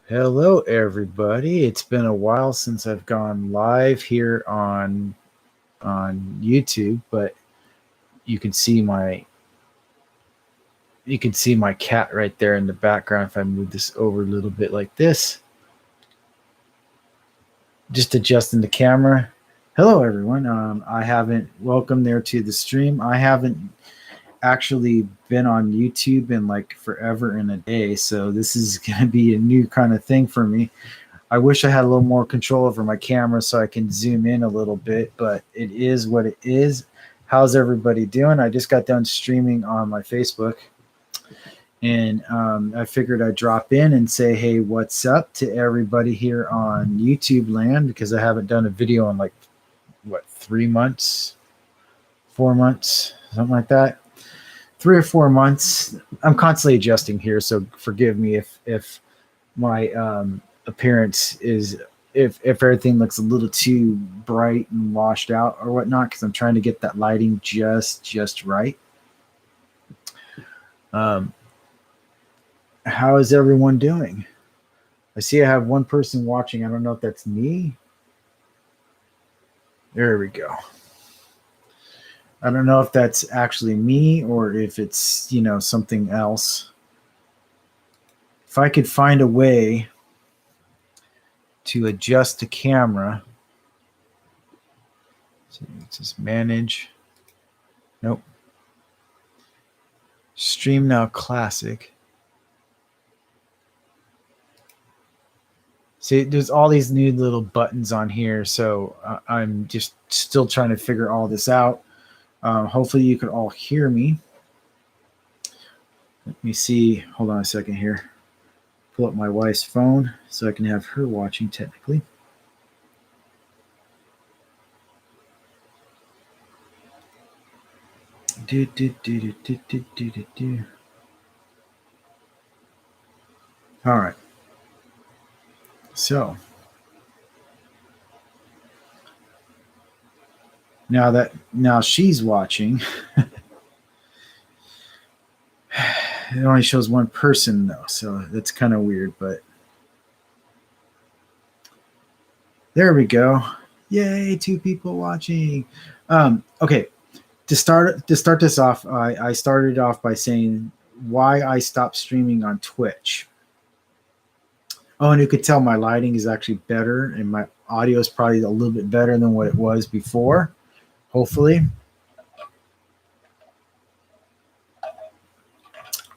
Hello, everybody. It's been a while since I've gone live here on YouTube, but you can see my cat right there in the background if I move this over a little bit like this. Just adjusting the camera. Hello, everyone. I haven't welcome there to the stream. I haven't actually been on YouTube in like forever and a day, so this is going to be a new kind of thing for me. I wish I had a little more control over my camera so I can zoom in a little bit, but it is what it is. How's everybody doing? I just got done streaming on my Facebook, and I figured I'd drop in and say, hey, what's up to everybody here on YouTube land, because I haven't done a video in like, 3 months, 4 months, something like that. 3 or 4 months. I'm constantly adjusting here, so forgive me if my appearance is if everything looks a little too bright and washed out or whatnot, because I'm trying to get that lighting just right. How is everyone doing? I see I have one person watching. I don't know if that's me. There we go. I don't know if that's actually me or if it's, something else. If I could find a way to adjust the camera. So just manage. Nope. Stream Now Classic. See, there's all these new little buttons on here, so I'm just still trying to figure all this out. Hopefully you can all hear me. Let me see. Hold on a second here. Pull up my wife's phone so I can have her watching technically. All right. So now she's watching. It only shows one person though, so that's kind of weird, but there we go. Yay, 2 people watching. Okay. To start this off, I started off by saying why I stopped streaming on Twitch. Oh, and you could tell my lighting is actually better, and my audio is probably a little bit better than what it was before, hopefully.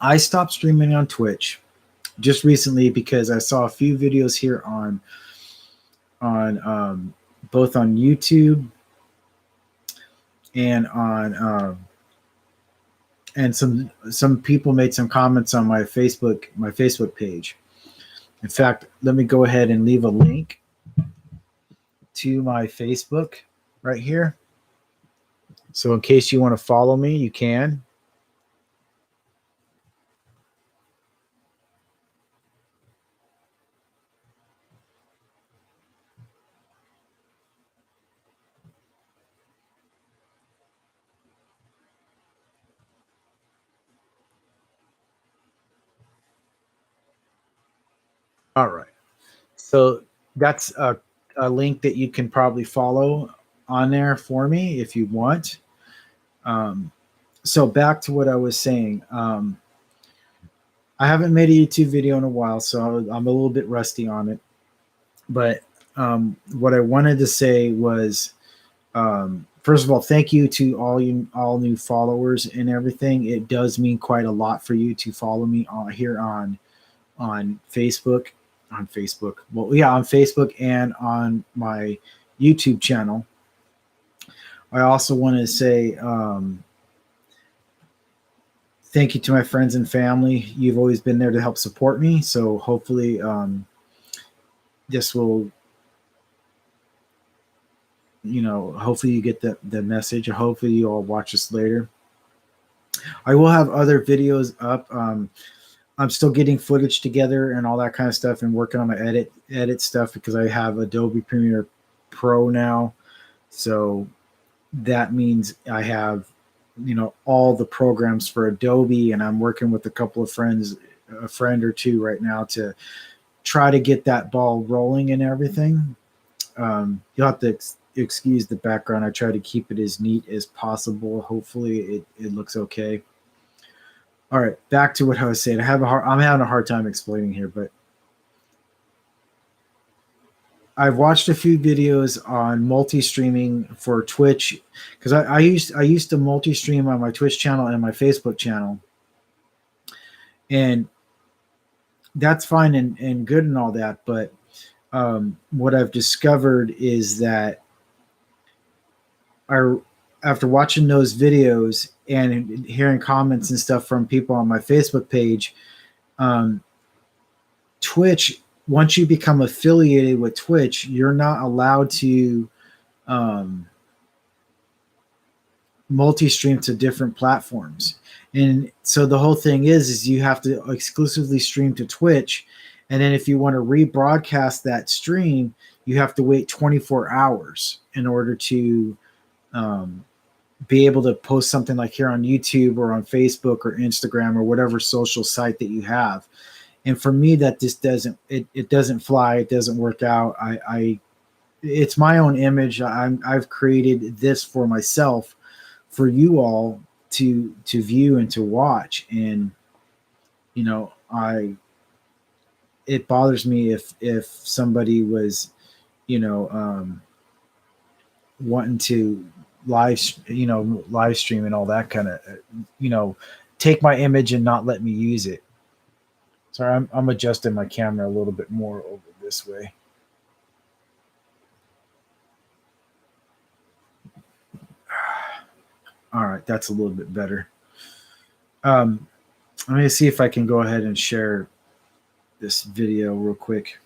I stopped streaming on Twitch just recently because I saw a few videos here on both on YouTube and on and some people made some comments on my Facebook page. In fact, let me go ahead and leave a link to my Facebook right here. So in case you want to follow me, you can. All right. So that's a link that you can probably follow on there for me if you want. So back to what I was saying. I haven't made a YouTube video in a while, so I'm a little bit rusty on it. But what I wanted to say was, first of all, thank you to all new followers and everything. It does mean quite a lot for you to follow me here on Facebook. On Facebook. Well, yeah, on Facebook and on my YouTube channel. I also want to say thank you to my friends and family. You've always been there to help support me. So hopefully this will, hopefully you get the message. Hopefully you all watch this later. I will have other videos up. I'm still getting footage together and all that kind of stuff and working on my edit stuff because I have Adobe Premiere Pro now. So that means I have, all the programs for Adobe, and I'm working with a couple of friends, a friend or two right now to try to get that ball rolling and everything. You'll have to excuse the background. I try to keep it as neat as possible. Hopefully it looks okay. All right, back to what I was saying. I'm having a hard time explaining here, but I've watched a few videos on multi-streaming for Twitch because I used to multi-stream on my Twitch channel and my Facebook channel, and that's fine and good and all that. But what I've discovered is that after watching those videos and hearing comments and stuff from people on my Facebook page, Twitch, once you become affiliated with Twitch, you're not allowed to multi-stream to different platforms. And so the whole thing is you have to exclusively stream to Twitch. And then if you want to rebroadcast that stream, you have to wait 24 hours in order to be able to post something like here on YouTube or on Facebook or Instagram or whatever social site that you have. And for me, that just doesn't fly. It doesn't work out. It's my own image. I've created this for myself, for you all to view and to watch. And, it bothers me if somebody was, wanting to live stream and all that kind of, take my image and not let me use it. Sorry, I'm adjusting my camera a little bit more over this way. All right, that's a little bit better. I'm going to see if I can go ahead and share this video real quick.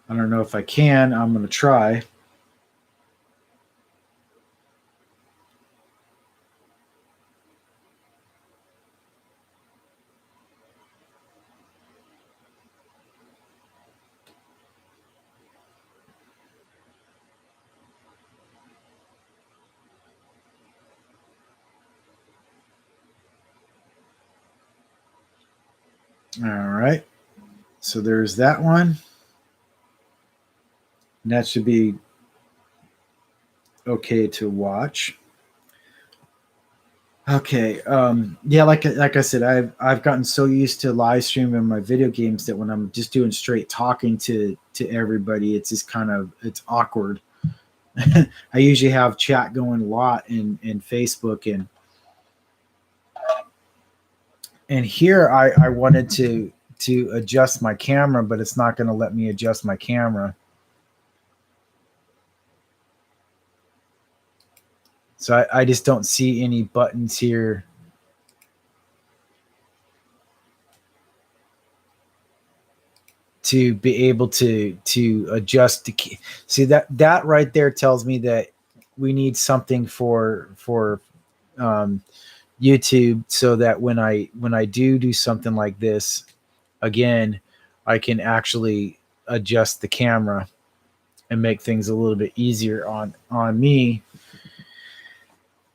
I don't know if I can. I'm going to try. All right. So there's that one. And that should be okay to watch. Okay. Yeah, like I said, I've gotten so used to live streaming my video games that when I'm just doing straight talking to everybody, it's just it's awkward. I usually have chat going a lot in Facebook and here I wanted to adjust my camera, but it's not going to let me adjust my camera. So I just don't see any buttons here to be able to adjust the key. See that right there tells me that we need something for YouTube, so that when I do something like this again, I can actually adjust the camera and make things a little bit easier on me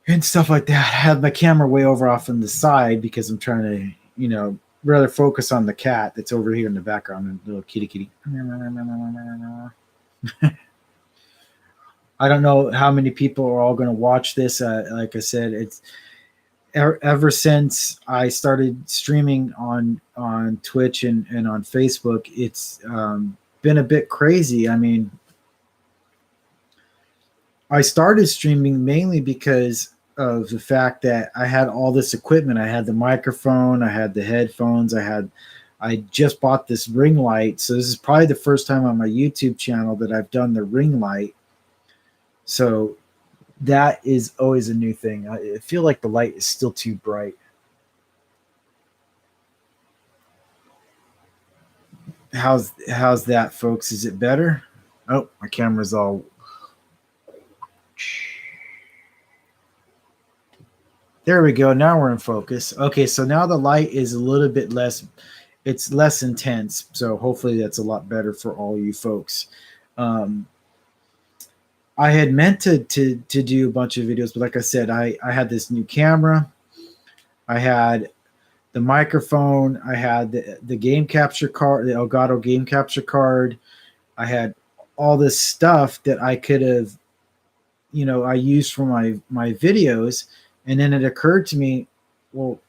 and stuff like that. I have my camera way over off on the side because I'm trying to, rather focus on the cat that's over here in the background, and little kitty. I don't know how many people are all going to watch this. Like I said, it's ever since I started streaming on Twitch and on Facebook, it's been a bit crazy. I mean, I started streaming mainly because of the fact that I had all this equipment. I had the microphone, I had the headphones, I just bought this ring light. So this is probably the first time on my YouTube channel that I've done the ring light. So that is always a new thing. I feel like the light is still too bright. How's that, folks? Is it better? Oh, my camera's all... There we go. Now we're in focus. Okay, so now the light is a little bit less, it's less intense. So hopefully that's a lot better for all you folks. I had meant to do a bunch of videos, but like I said, I had this new camera, I had the microphone, I had the game capture card, the Elgato game capture card, I had all this stuff that I could have, I used for my videos, and then it occurred to me, well,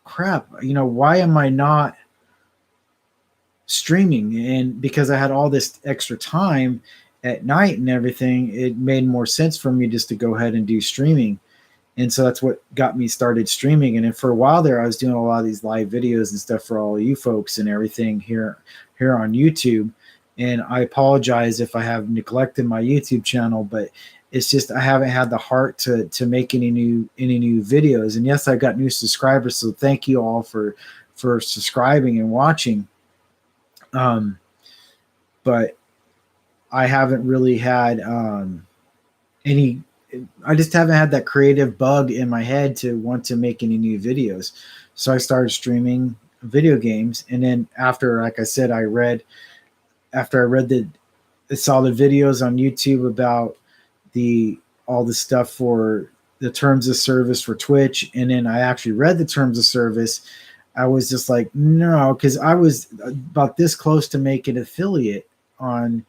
crap, why am I not streaming? And because I had all this extra time at night and everything, it made more sense for me just to go ahead and do streaming. And so that's what got me started streaming. And then for a while there, I was doing a lot of these live videos and stuff for all of you folks and everything here on YouTube. And I apologize if I have neglected my YouTube channel, but it's just I haven't had the heart to make any new videos. And yes, I got new subscribers, so thank you all for subscribing and watching. But I haven't really had any. I just haven't had that creative bug in my head to want to make any new videos. So I started streaming video games, and then after, like I said, after I saw the videos on YouTube about all the stuff for the terms of service for Twitch, and then I actually read the terms of service. I was just like, no, because I was about this close to making an affiliate on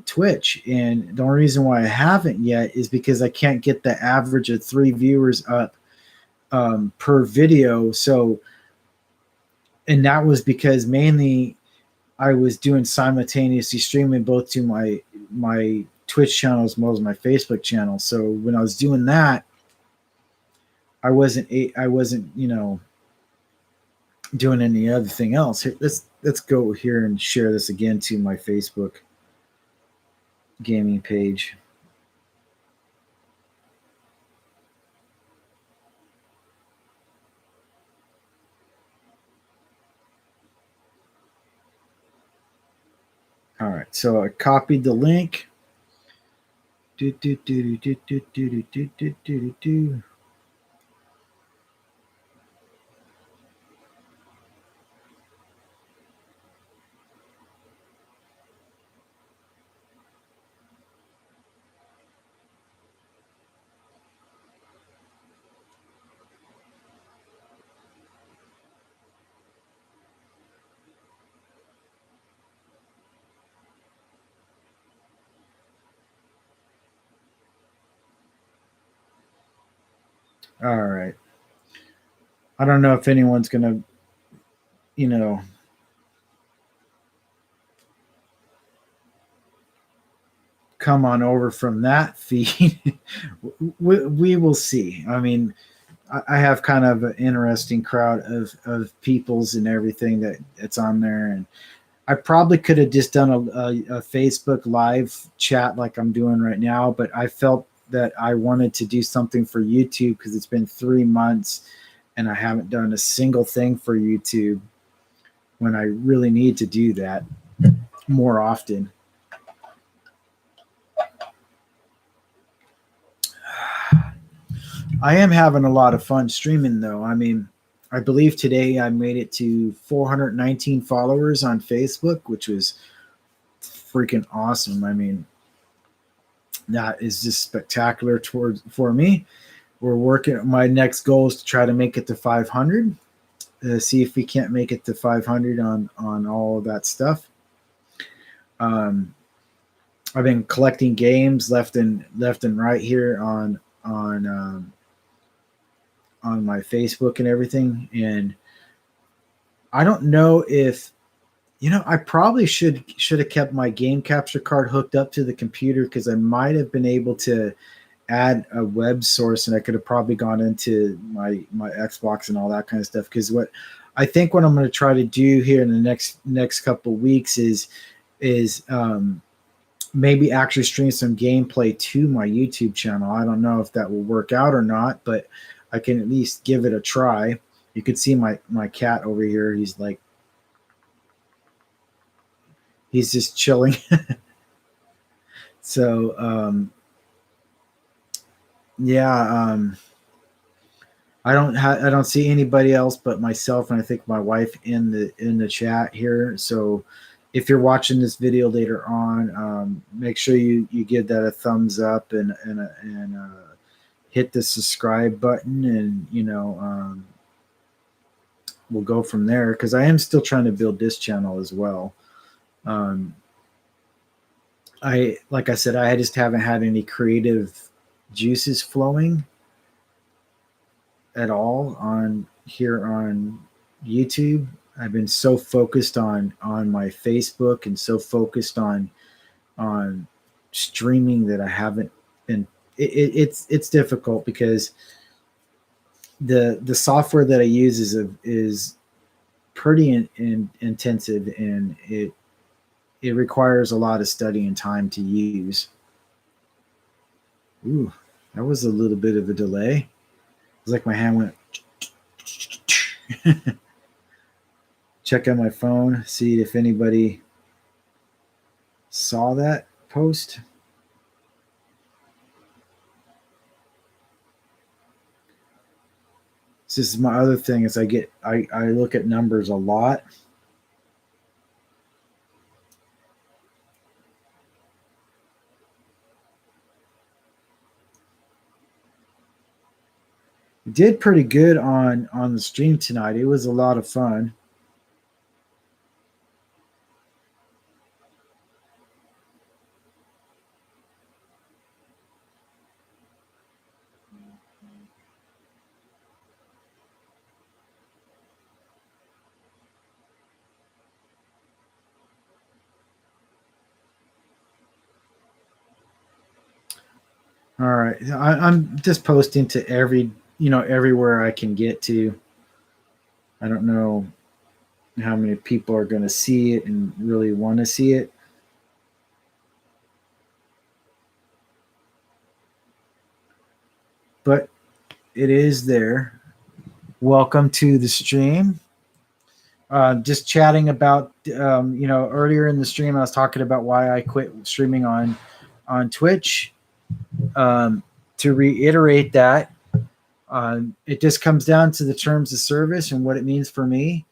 Twitch, and the only reason why I haven't yet is because I can't get the average of 3 viewers up per video. So, and that was because mainly I was doing simultaneously streaming both to my Twitch channel as well as my Facebook channel. So when I was doing that, I wasn't doing any other thing else. Here, let's go here and share this again to my Facebook gaming page. All right, so I copied the link. All right. I don't know if anyone's gonna, come on over from that feed. we will see. I mean, I have kind of an interesting crowd of peoples and everything that's on there, and I probably could have just done a Facebook live chat like I'm doing right now, but I felt that I wanted to do something for YouTube because it's been 3 months and I haven't done a single thing for YouTube when I really need to do that more often. I am having a lot of fun streaming though. I mean, I believe today I made it to 419 followers on Facebook, which was freaking awesome. I mean, that is just spectacular for me. We're working. My next goal is to try to make it to 500. See if we can't make it to 500 on all of that stuff. I've been collecting games left and right here on my Facebook and everything, and I don't know if I probably should have kept my game capture card hooked up to the computer because I might have been able to add a web source and I could have probably gone into my Xbox and all that kind of stuff. Because what I'm going to try to do here in the next couple of weeks is maybe actually stream some gameplay to my YouTube channel. I don't know if that will work out or not, but I can at least give it a try. You could see my cat over here. He's like, he's just chilling. So, yeah, I don't see anybody else but myself and I think my wife in the chat here. So if you're watching this video later on, make sure you give that a thumbs up and hit the subscribe button, and we'll go from there, because I am still trying to build this channel as well. Like I said, I just haven't had any creative juices flowing at all on here on YouTube. I've been so focused on my Facebook and so focused on streaming that I haven't been. It's difficult because the software that I use is pretty intensive, and it requires a lot of study and time to use. Ooh, that was a little bit of a delay. It was like my hand went. Check on my phone, see if anybody saw that post. This is my other thing, is I look at numbers a lot. Did pretty good on the stream tonight. It was a lot of fun. All right, I'm just posting to everywhere I can get to. I don't know how many people are going to see it and really want to see it. But it is there. Welcome to the stream. Just chatting about, earlier in the stream, I was talking about why I quit streaming on Twitch. To reiterate that, it just comes down to the terms of service and what it means for me.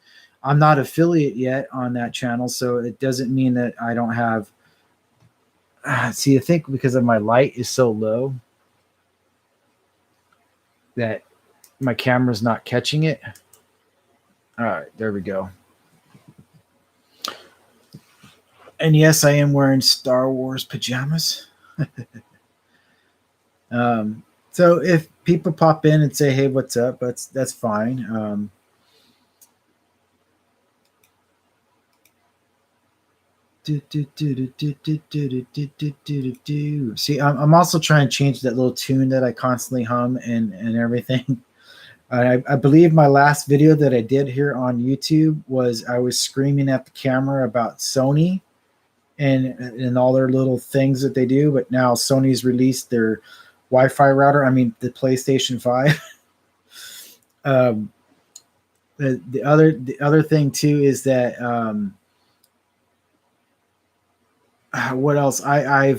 I'm not affiliate yet on that channel, so it doesn't mean that I don't have. See, I think because of my light is so low that my camera's not catching it. All right, there we go. And yes, I am wearing Star Wars pajamas. So if people pop in and say, "Hey, what's up?" that's fine. See, I'm also trying to change that little tune that I constantly hum and everything. I believe my last video that I did here on YouTube was I was screaming at the camera about Sony and all their little things that they do. But now Sony's released their Wi-Fi router. I mean, the PlayStation 5. The other thing too is that what else? I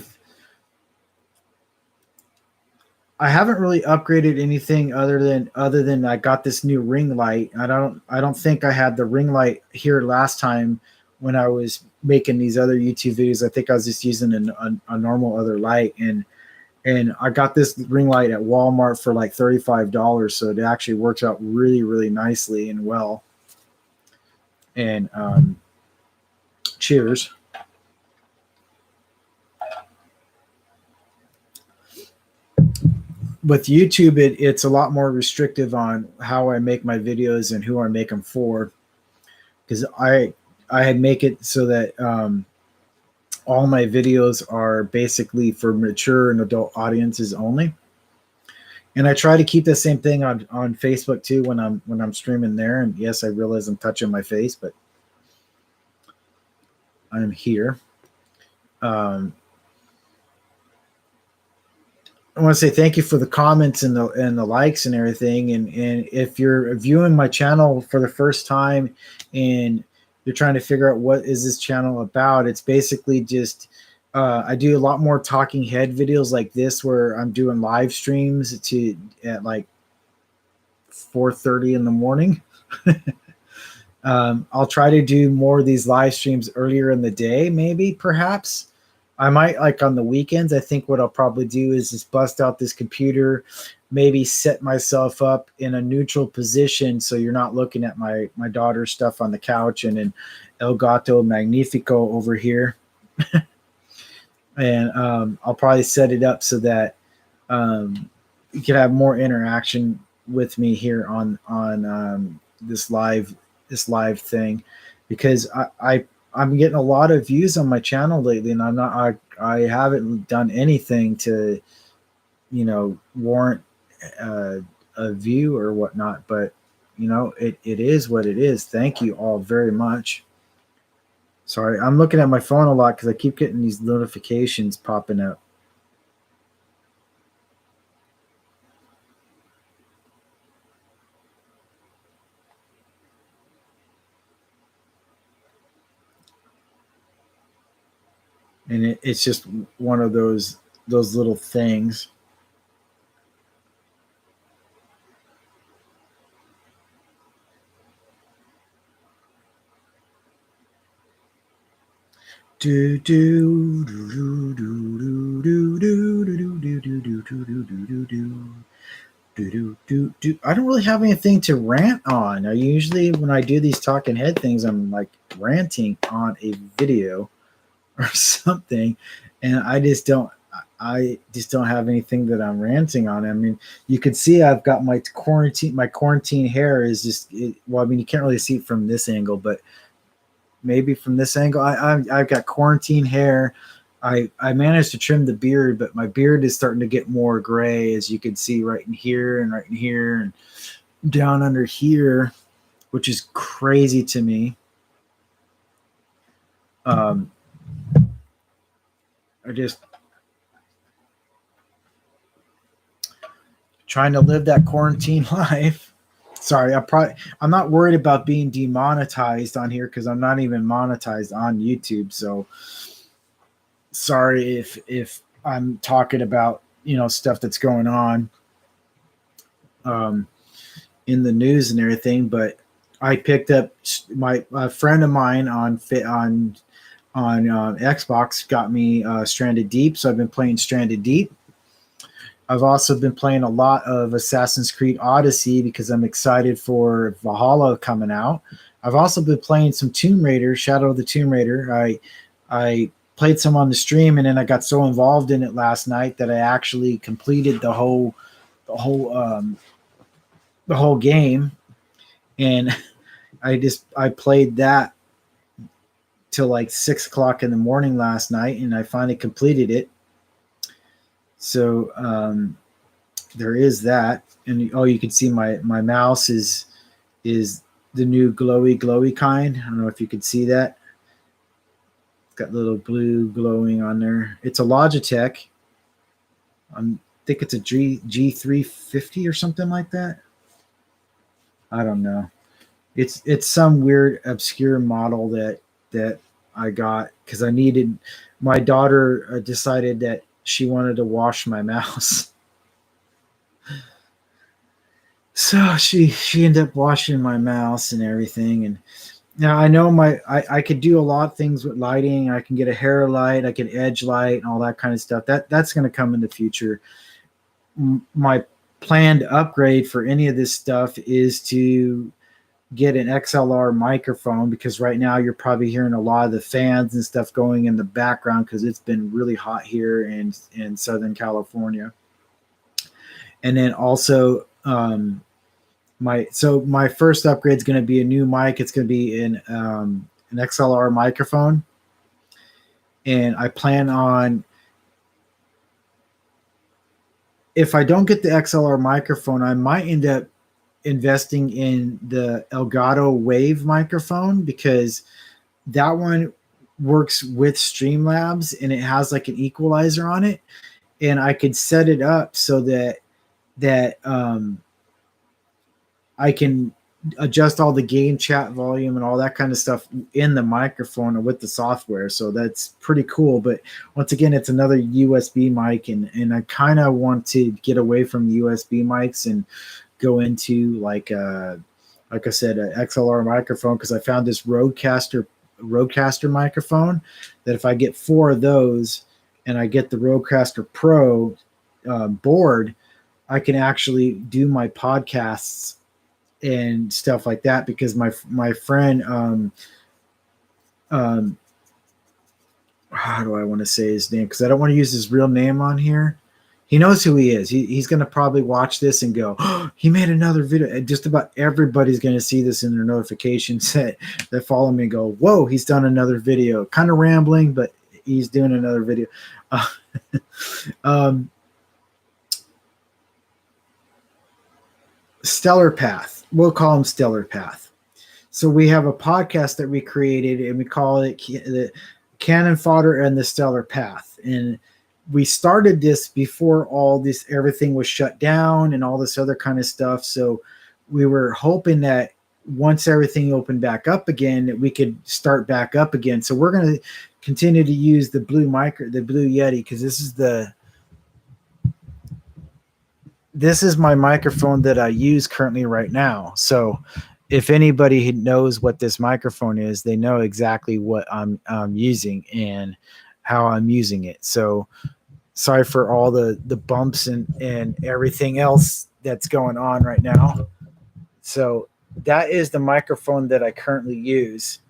haven't really upgraded anything other than I got this new ring light. I don't think I had the ring light here last time when I was making these other YouTube videos. I think I was just using a normal other light, and I got this ring light at Walmart for like $35, so it actually works out really, really nicely and well. And cheers. With YouTube, it's a lot more restrictive on how I make my videos and who I make them for, because I had make it so that all my videos are basically for mature and adult audiences only. And I try to keep the same thing on Facebook too when I'm streaming there. And yes, I realize I'm touching my face, but I'm here. I want to say thank you for the comments and the likes and everything. And if you're viewing my channel for the first time and you're trying to figure out what is this channel about, it's basically just I do a lot more talking head videos like this, where I'm doing live streams at like 4:30 in the morning. I'll try to do more of these live streams earlier in the day, maybe, perhaps. I might, like, on the weekends. I think what I'll probably do is just bust out this computer, maybe set myself up in a neutral position so you're not looking at my daughter's stuff on the couch and then El Gato Magnifico over here. And I'll probably set it up so that you can have more interaction with me here on this live thing, because I'm getting a lot of views on my channel lately, and I haven't done anything to warrant a view or whatnot, but it is what it is. Thank you all very much. Sorry, I'm looking at my phone a lot because I keep getting these notifications popping up. And it's just one of those little things. Do do do do do do do do do do do do do do do. I don't really have anything to rant on. I usually, when I do these talking head things, I'm like ranting on a video or something, and I just don't have anything that I'm ranting on. I mean, you can see I've got my quarantine hair is just well, I mean, you can't really see it from this angle, but maybe from this angle, I've got quarantine hair. I managed to trim the beard, but my beard is starting to get more gray, as you can see right in here and right in here and down under here, which is crazy to me. I just trying to live that quarantine life. Sorry, I'm not worried about being demonetized on here because I'm not even monetized on YouTube. So sorry if I'm talking about stuff that's going on in the news and everything, but I picked up a friend of mine on Xbox got me Stranded Deep, so I've been playing Stranded Deep. I've also been playing a lot of Assassin's Creed Odyssey because I'm excited for Valhalla coming out. I've also been playing some Tomb Raider, Shadow of the Tomb Raider. I played some on the stream, and then I got so involved in it last night that I actually completed the whole game, and I played that till like 6 o'clock in the morning last night, and I finally completed it. So there is that, and you can see my mouse is the new glowy kind. I don't know if you can see that. It's got little blue glowing on there. It's a Logitech. I think it's a G350 or something like that. I don't know. It's some weird obscure model that I got because I needed. My daughter decided that she wanted to wash my mouse. So she ended up washing my mouse and everything. And now I know I could do a lot of things with lighting. I can get a hair light, I can edge light, and all that kind of stuff. That's going to come in the future. My planned upgrade for any of this stuff is to get an XLR microphone, because right now you're probably hearing a lot of the fans and stuff going in the background because it's been really hot here in Southern California. And then also my first upgrade is going to be a new mic. It's going to be an XLR microphone, and I plan on, if I don't get the XLR microphone, I might end up investing in the Elgato Wave microphone, because that one works with Streamlabs and it has like an equalizer on it, and I could set it up so that I can adjust all the game chat volume and all that kind of stuff in the microphone or with the software. So that's pretty cool. But once again, it's another USB mic, and I kind of want to get away from USB mics and go into like a like I said, an XLR microphone, because I found this Rodecaster microphone that if I get 4 of those and I get the Rodecaster Pro board, I can actually do my podcasts and stuff like that, because my friend how do I want to say his name, because I don't want to use his real name on here. He knows who he is. He's going to probably watch this and go, oh, he made another video. And just about everybody's going to see this in their notifications that follow me and go, whoa, he's done another video. Kind of rambling, but he's doing another video. Stellar Path. We'll call him Stellar Path. So we have a podcast that we created, and we call it the Cannon Fodder and the Stellar Path. And we started this before everything was shut down and all this other kind of stuff. So we were hoping that once everything opened back up again, that we could start back up again. So we're going to continue to use the Blue Yeti, because this is my microphone that I use currently right now. So if anybody knows what this microphone is, they know exactly what I'm using and how I'm using it. So sorry for all the bumps and everything else that's going on right now. So that is the microphone that I currently use.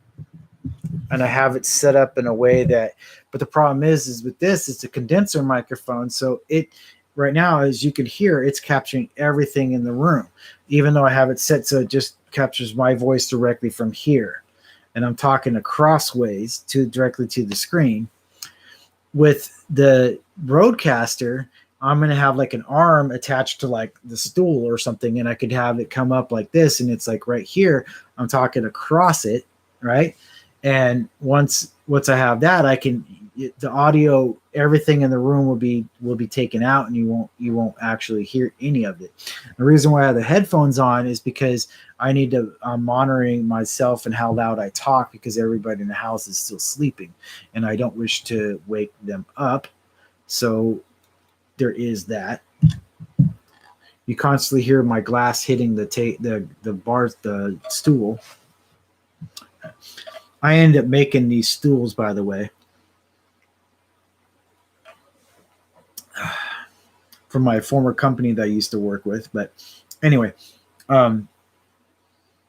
And I have it set up in a way but the problem is with this, it's a condenser microphone. So right now, as you can hear, it's capturing everything in the room, even though I have it set so it just captures my voice directly from here. And I'm talking crossways directly to the screen. With the Rodecaster, I'm going to have like an arm attached to like the stool or something, and I could have it come up like this, and it's like right here, I'm talking across it, right? And once I have that, the audio, everything in the room will be taken out, and you won't actually hear any of it. The reason why I have the headphones on is because I'm monitoring myself and how loud I talk, because everybody in the house is still sleeping and I don't wish to wake them up. So there is that. You constantly hear my glass hitting the bars, the stool. I end up making these stools, by the way, from my former company that I used to work with. But anyway,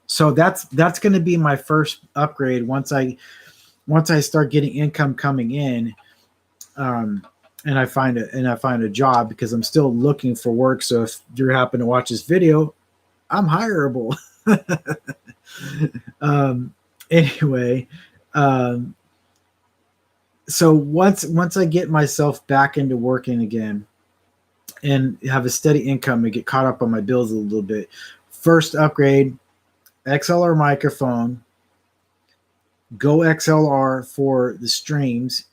so that's going to be my first upgrade once I start getting income coming in, and I find a job, because I'm still looking for work. So if you happen to watch this video, I'm hireable. Anyway, so once I get myself back into working again and have a steady income and get caught up on my bills a little bit, first upgrade, XLR microphone, Go XLR for the streams,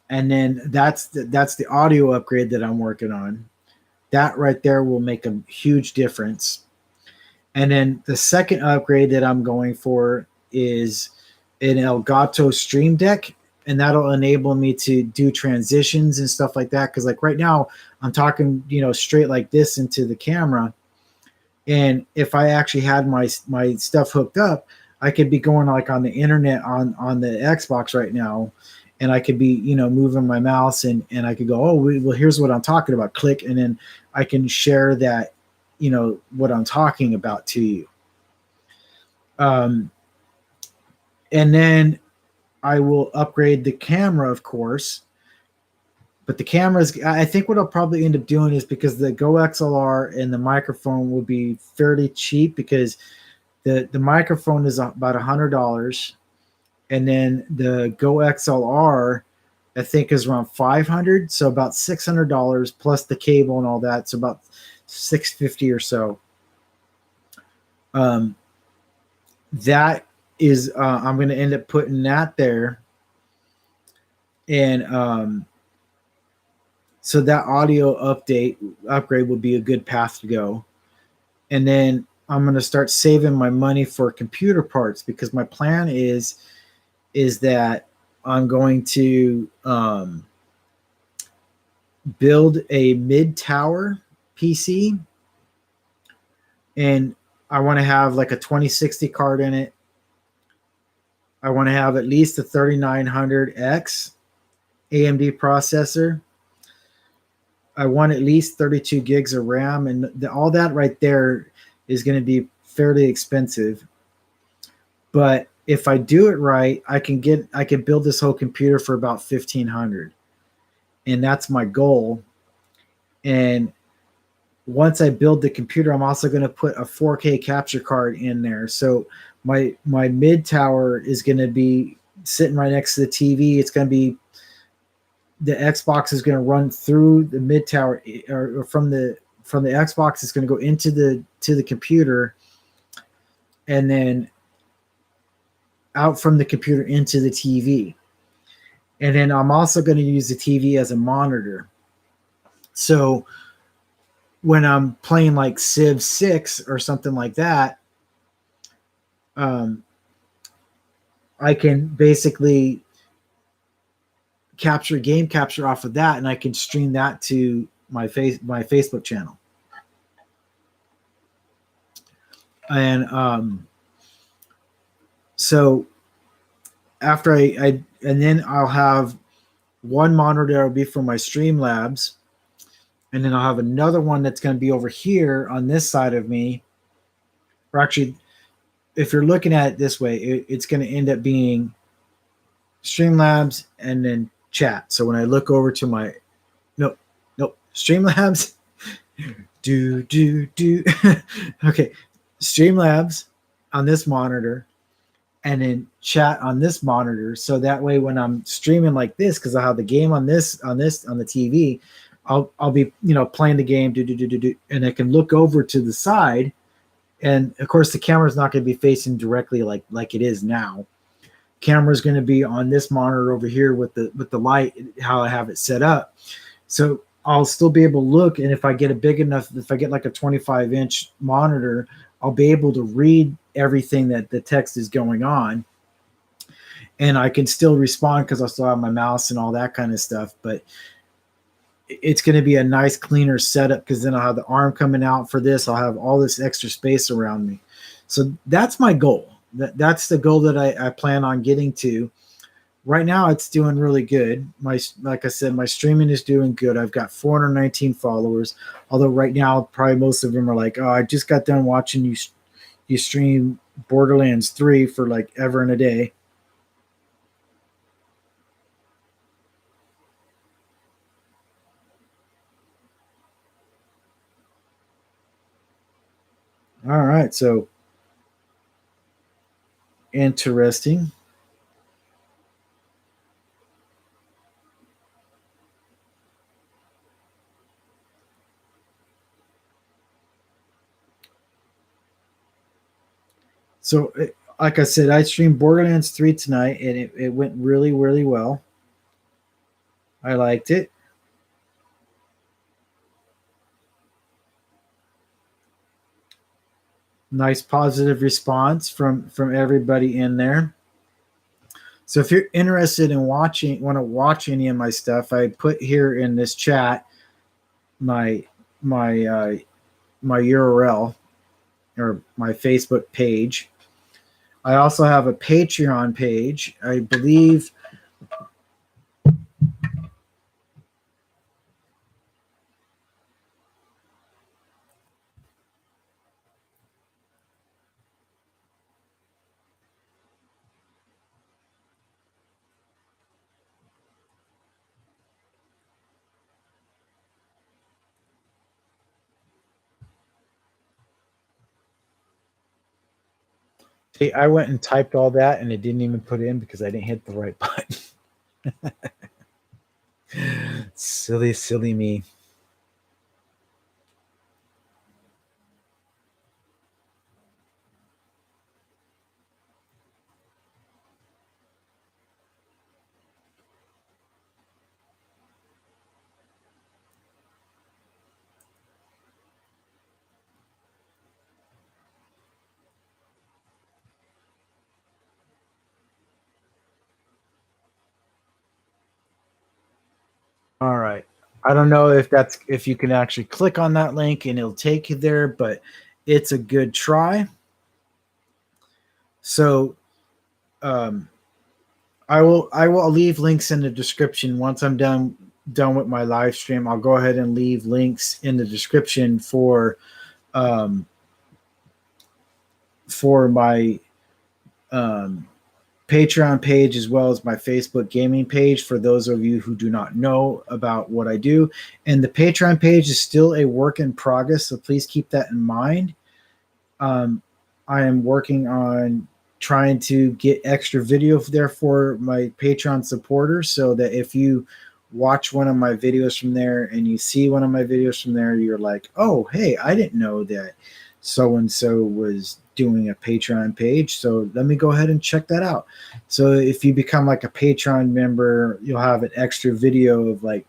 and then that's the audio upgrade that I'm working on. That right there will make a huge difference. And then the second upgrade that I'm going for is an Elgato Stream Deck, and that'll enable me to do transitions and stuff like that. Because like right now, I'm talking, straight like this into the camera, and if I actually had my stuff hooked up, I could be going like on the internet on the Xbox right now, and I could be moving my mouse and I could go, oh well, here's what I'm talking about, click, and then I can share that what I'm talking about to you. And then I will upgrade the camera, of course. But the cameras, I think what I'll probably end up doing is, because the Go XLR and the microphone will be fairly cheap, because the microphone is about $100, and then the Go XLR I think is around $500, so about $600 plus the cable and all that, so about $650 or so. That is, I'm going to end up putting that there, and so that audio upgrade would be a good path to go. And then I'm going to start saving my money for computer parts, because my plan is that I'm going to build a mid-tower PC, and I want to have like a 2060 card in it. I want to have at least a 3900X AMD processor. I want at least 32 gigs of RAM, and all that right there is going to be fairly expensive. But if I do it right, I can build this whole computer for about 1500, and that's my goal. And once I build the computer, I'm also going to put a 4K capture card in there. So my mid tower is going to be sitting right next to the TV. It's going to be the Xbox is going to run through the mid tower, or from the Xbox. It's going to go into the computer, and then out from the computer into the TV. And then I'm also going to use the TV as a monitor. So when I'm playing like Civ 6 or something like that, I can basically game capture off of that, and I can stream that to my Facebook channel. And so after and then I'll have one monitor that will be for my Streamlabs, and then I'll have another one that's going to be over here on this side of me. Or actually, if you're looking at it this way, it's going to end up being Streamlabs and then chat. So when I look over to my Streamlabs, okay, Streamlabs on this monitor, and then chat on this monitor. So that way, when I'm streaming like this, because I have the game on the TV, I'll be playing the game, and I can look over to the side, and of course the camera's not going to be facing directly like it is now. Camera's going to be on this monitor over here with the light, how I have it set up. So I'll still be able to look, and if I get like a 25-inch monitor, I'll be able to read everything that the text is going on, and I can still respond because I still have my mouse and all that kind of stuff. But it's going to be a nice, cleaner setup, because then I'll have the arm coming out for this. I'll have all this extra space around me. So that's my goal. That's the goal that I plan on getting to. Right now, it's doing really good. Like I said, my streaming is doing good. I've got 419 followers. Although right now, probably most of them are like, "Oh, I just got done watching you stream Borderlands 3 for like ever and a day." All right, so interesting. So, like I said, I streamed Borderlands 3 tonight, and it went really, really well. I liked it. Nice positive response from everybody in there. So if you're interested in want to watch any of my stuff, I put here in this chat my my URL, or my Facebook page. I also have a Patreon page. I believe I went and typed all that, and it didn't even put in because I didn't hit the right button. Silly me. All right. I don't know if you can actually click on that link and it'll take you there, but it's a good try. So I will leave links in the description once I'm done with my live stream. I'll go ahead and leave links in the description um, for my Patreon page as well as my Facebook gaming page for those of you who do not know about what I do. And the Patreon page is still a work in progress, so please keep that in mind. I am working on trying to get extra video there for my Patreon supporters so that if you watch one of my videos from there and you see one of my videos from there, you're like, oh, hey, I didn't know that so-and-so was doing a Patreon page. So let me go ahead and check that out. So if you become like a Patreon member, you'll have an extra video of like,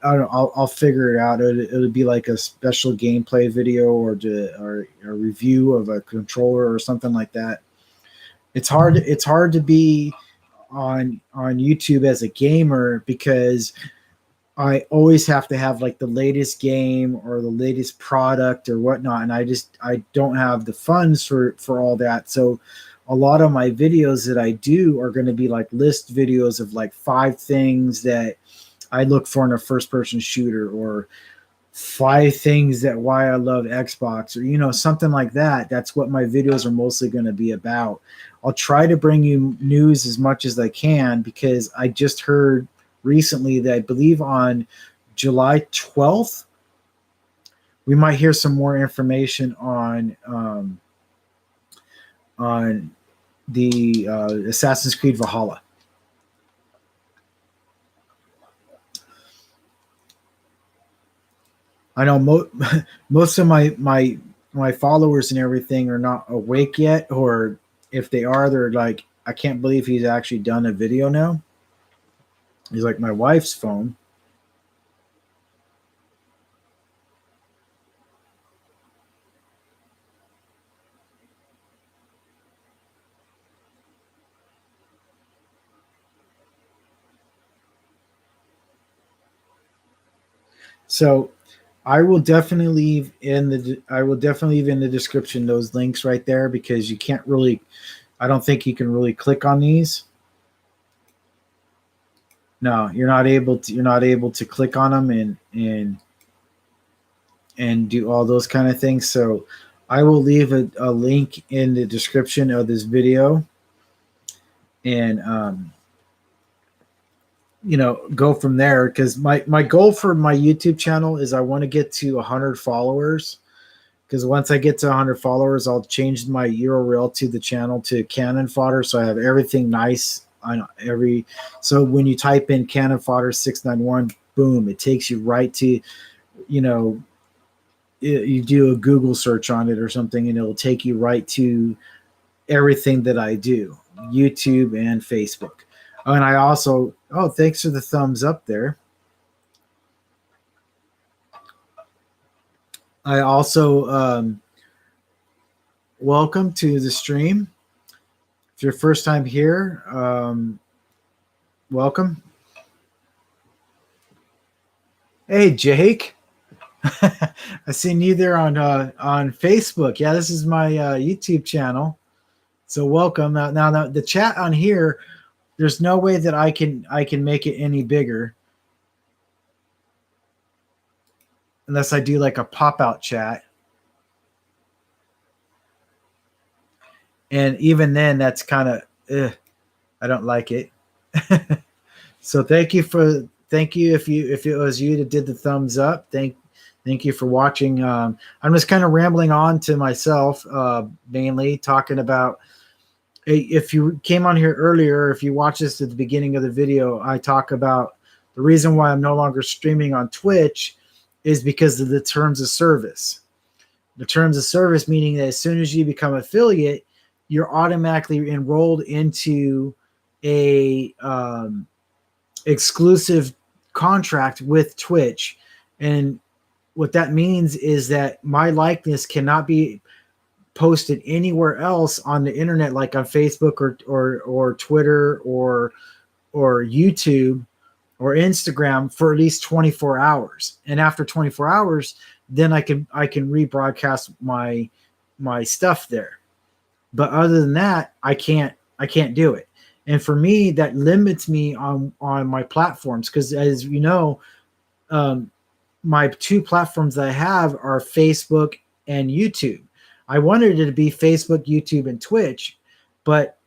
I don't know, I'll figure it out. It'll be like a special gameplay video or a review of a controller or something like that. It's hard to be on YouTube as a gamer because I always have to have like the latest game or the latest product or whatnot, and I don't have the funds for all that. So a lot of my videos that I do are going to be like list videos of like 5 things that I look for in a first person shooter, or 5 things that why I love Xbox, or something like that. That's what my videos are mostly going to be about. I'll try to bring you news as much as I can because I just heard recently that I believe on July 12th we might hear some more information on the Assassin's Creed Valhalla. I know most of my followers and everything are not awake yet, or if they are, they're like, I can't believe he's actually done a video now. He's like my wife's phone. So I will definitely leave in the description those links right there because you can't really, I don't think you can really click on these. No, you're not able to click on them and do all those kind of things. So I will leave a link in the description of this video, and go from there, because my goal for my YouTube channel is I want to get to 100 followers, because once I get to 100 followers, I'll change my URL to the channel to Cannon Fodder, so I have everything nice on every. So when you type in Cannon Fodder 691, boom, it takes you right to, you do a Google search on it or something, and it'll take you right to everything that I do, YouTube and Facebook. And I also, thanks for the thumbs up there. I also welcome to the stream. If you're first time here, welcome. Hey, Jake. I seen you there on Facebook. Yeah, this is my YouTube channel. So welcome. Now the chat on here, there's no way that I can make it any bigger unless I do like a pop-out chat. And even then, that's kind of, I don't like it. So thank you if it was you that did the thumbs up. Thank you for watching. I'm just kind of rambling on to myself, mainly talking about. If you came on here earlier, if you watched this at the beginning of the video, I talk about the reason why I'm no longer streaming on Twitch is because of the terms of service. The terms of service meaning that as soon as you become affiliate, you're automatically enrolled into a exclusive contract with Twitch. And what that means is that my likeness cannot be posted anywhere else on the internet, like on Facebook or Twitter or YouTube or Instagram, for at least 24 hours. And after 24 hours, then I can rebroadcast my stuff there. But other than that, I can't do it. And for me, that limits me on my platforms, because as you know, my two platforms that I have are Facebook and YouTube. I wanted it to be Facebook, YouTube, and Twitch, but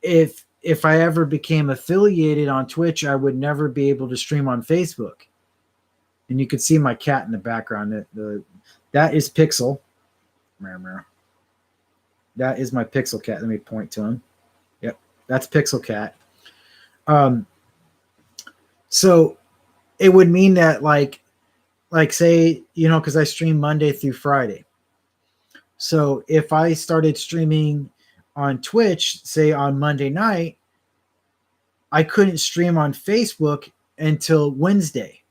if I ever became affiliated on Twitch, I would never be able to stream on Facebook. And you can see my cat in the background. That is Pixel. That is my Pixel cat. Let me point to him. Yep, that's Pixel Cat. So it would mean that like say, because I stream Monday through Friday. So if I started streaming on Twitch, say on Monday night, I couldn't stream on Facebook until Wednesday.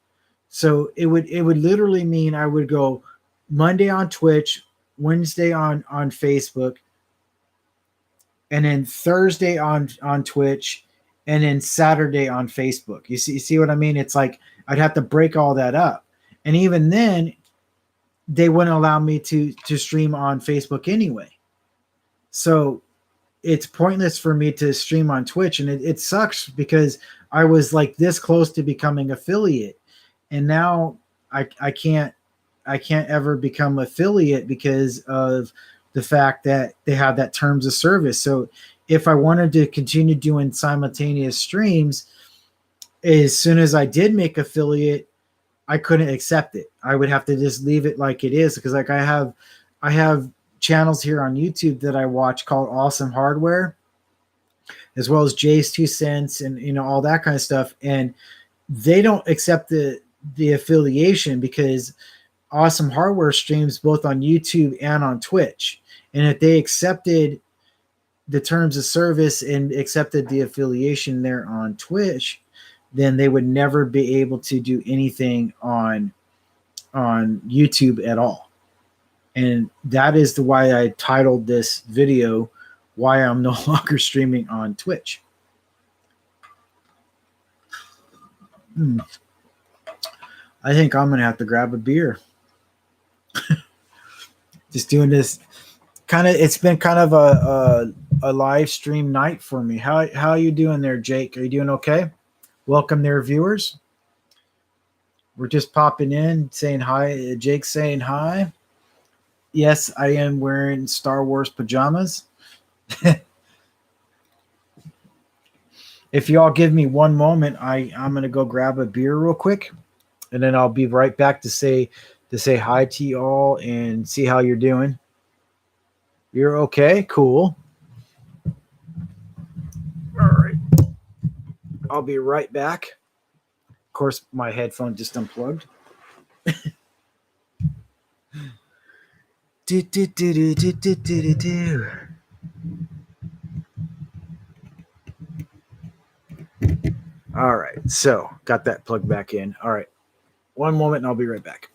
So it would literally mean I would go Monday on Twitch, Wednesday on Facebook, and then Thursday on Twitch, and then Saturday on Facebook. You see what I mean? It's like I'd have to break all that up. And even then, they wouldn't allow me to stream on Facebook anyway. So it's pointless for me to stream on Twitch. And it sucks because I was like this close to becoming affiliate. And now I can't ever become affiliate because of the fact that they have that terms of service. So if I wanted to continue doing simultaneous streams, as soon as I did make affiliate, I couldn't accept it. I would have to just leave it like it is, because like I have channels here on YouTube that I watch called Awesome Hardware, as well as Jay's 2 Cents and all that kind of stuff, and they don't accept the affiliation because Awesome Hardware streams both on YouTube and on Twitch. And if they accepted the terms of service and accepted the affiliation there on Twitch, then they would never be able to do anything on YouTube at all. And that is why I titled this video, "Why I'm No Longer Streaming on Twitch." I think I'm going to have to grab a beer. Just doing this it's been kind of a live stream night for me. How are you doing there, Jake? Are you doing okay? Welcome there, viewers. We're just popping in, saying hi. Jake's saying hi. Yes, I am wearing Star Wars pajamas. If y'all give me one moment, I'm going to go grab a beer real quick, and then I'll be right back to say hi to y'all and see how you're doing. You're okay? Cool. All right. I'll be right back. Of course, my headphone just unplugged. All right. So, got that plugged back in. All right. One moment and I'll be right back.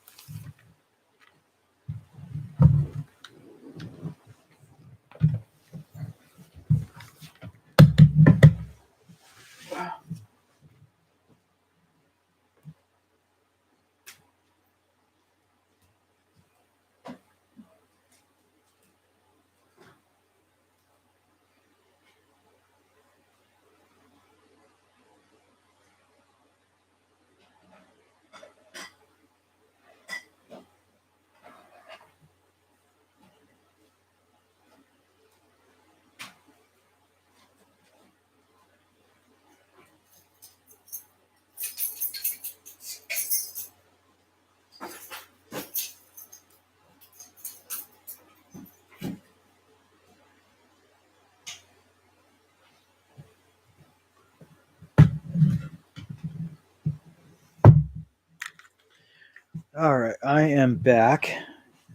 All right, I am back.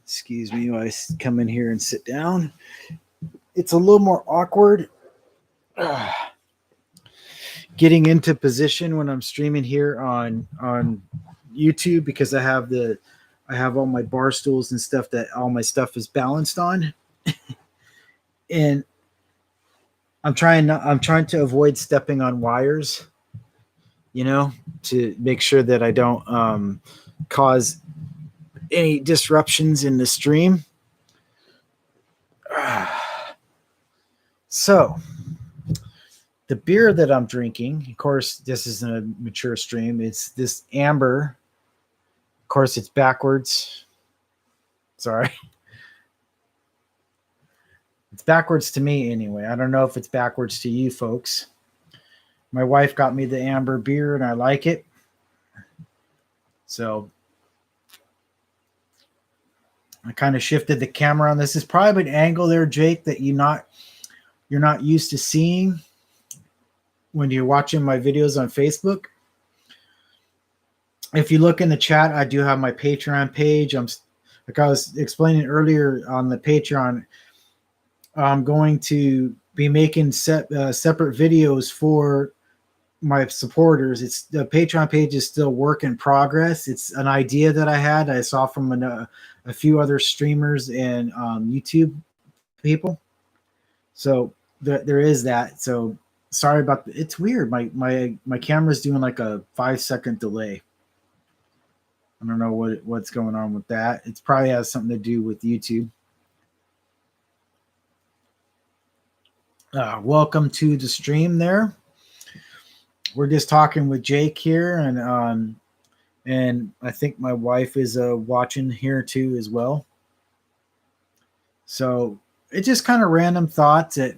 Excuse me, I come in here and sit down. It's a little more awkward getting into position when I'm streaming here on YouTube, because I have all my bar stools and stuff that all my stuff is balanced on. And I'm trying to avoid stepping on wires, to make sure that I don't cause any disruptions in the stream. So, the beer that I'm drinking, of course, this is a mature stream. It's this amber. Of course, it's backwards. Sorry. It's backwards to me anyway. I don't know if it's backwards to you folks. My wife got me the amber beer and I like it. So I kind of shifted the camera on. This is probably an angle there, Jake, that you're not used to seeing when you're watching my videos on Facebook. If you look in the chat, I do have my Patreon page. Like I was explaining earlier on the Patreon, I'm going to be making separate videos for my supporters. It's the Patreon page is still work in progress. It's an idea that I saw from a few other streamers and YouTube people. So there is that. So sorry about it's weird. My camera's doing like a 5-second delay. I don't know what's going on with that. It probably has something to do with YouTube. Welcome to the stream there. We're just talking with Jake here, and I think my wife is watching here too as well. So it's just kind of random thoughts that,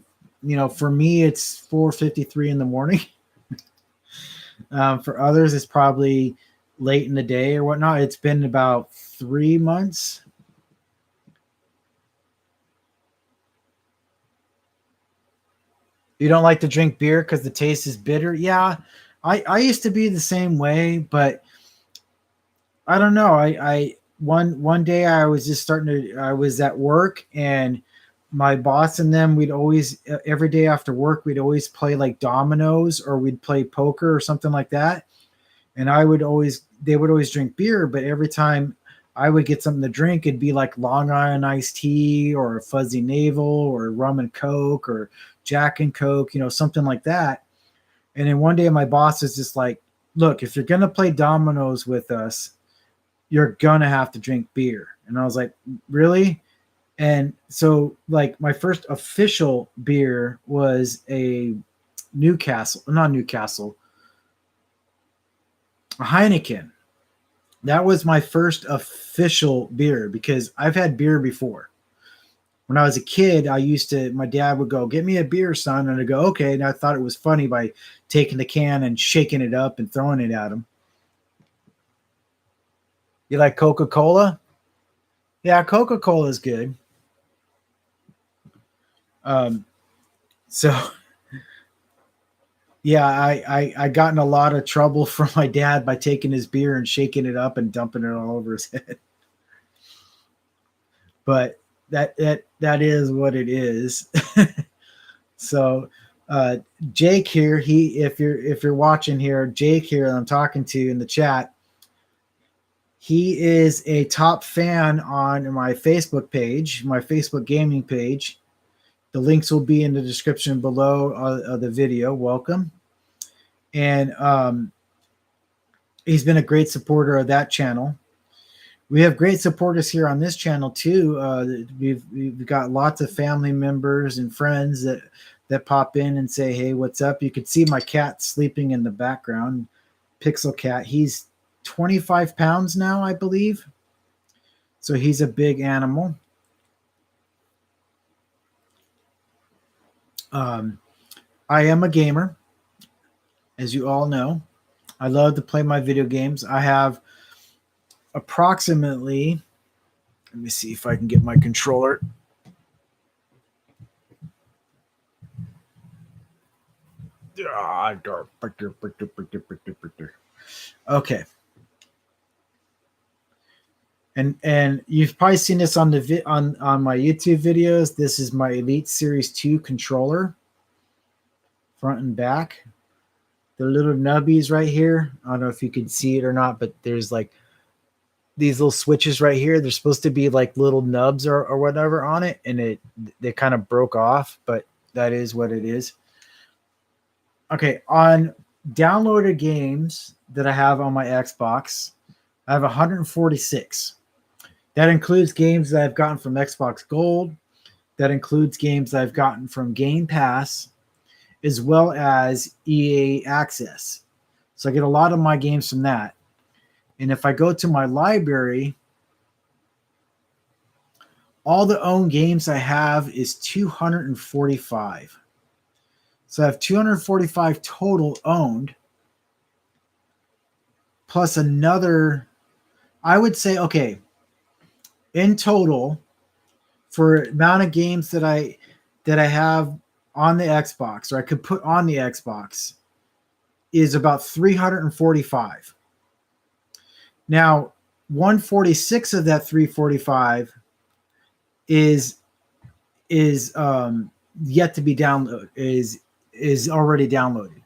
for me, it's 4:53 in the morning. For others, it's probably late in the day or whatnot. It's been about 3 months. You don't like to drink beer because the taste is bitter? Yeah, I used to be the same way, but I don't know. One day I was just I was at work and my boss and them, we'd always, every day after work, we'd always play like dominoes or we'd play poker or something like that. And they would always drink beer, but every time I would get something to drink, it'd be like Long Island iced tea or a fuzzy navel or rum and Coke or Jack and Coke, something like that. And then one day my boss is just like, look, if you're going to play dominoes with us, you're going to have to drink beer. And I was like, really? And so like my first official beer was a a Heineken. That was my first official beer because I've had beer before. When I was a kid, my dad would go, get me a beer, son. And I'd go, okay. And I thought it was funny by taking the can and shaking it up and throwing it at him. You like Coca-Cola? Yeah, Coca-Cola is good. So yeah, I got in a lot of trouble from my dad by taking his beer and shaking it up and dumping it all over his head. But that is what it is. So Jake here, if you're watching here, Jake here I'm talking to in the chat, he is a top fan on my Facebook page, my Facebook gaming page. The links will be in the description below of the video. Welcome. And he's been a great supporter of that channel. We have great supporters here on this channel too. We've got lots of family members and friends that pop in and say, hey, what's up? You can see my cat sleeping in the background, Pixel Cat. He's 25 pounds now, I believe. So he's a big animal. I am a gamer, as you all know. I love to play my video games. I have approximately, let me see if I can get my controller. Okay. And you've probably seen this on on my YouTube videos. This is my Elite Series 2 controller, front and back. The little nubbies right here. I don't know if you can see it or not, but there's like these little switches right here. They're supposed to be like little nubs or whatever on it, and they kind of broke off, but that is what it is. Okay, on downloaded games that I have on my Xbox, I have 146. That includes games that I've gotten from Xbox Gold. That includes games that I've gotten from Game Pass, as well as EA Access. So I get a lot of my games from that. And if I go to my library, all the owned games I have is 245. So I have 245 total owned, plus another, I would say, okay, in total, for amount of games that I have on the Xbox, or I could put on the Xbox, is about 345. Now, 146 of that 345 is yet to be downloaded, is already downloaded.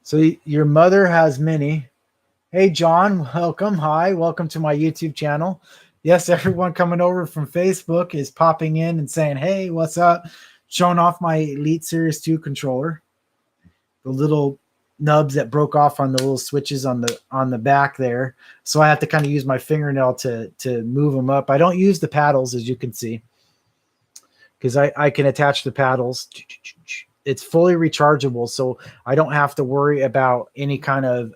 So your mother has many. Hey, John, welcome. Hi, welcome to my YouTube channel. Yes, everyone coming over from Facebook is popping in and saying, hey, what's up? Showing off my Elite Series 2 controller. The little nubs that broke off on the little switches on the back there. So I have to kind of use my fingernail to move them up. I don't use the paddles, as you can see, because I can attach the paddles. It's fully rechargeable, so I don't have to worry about any kind of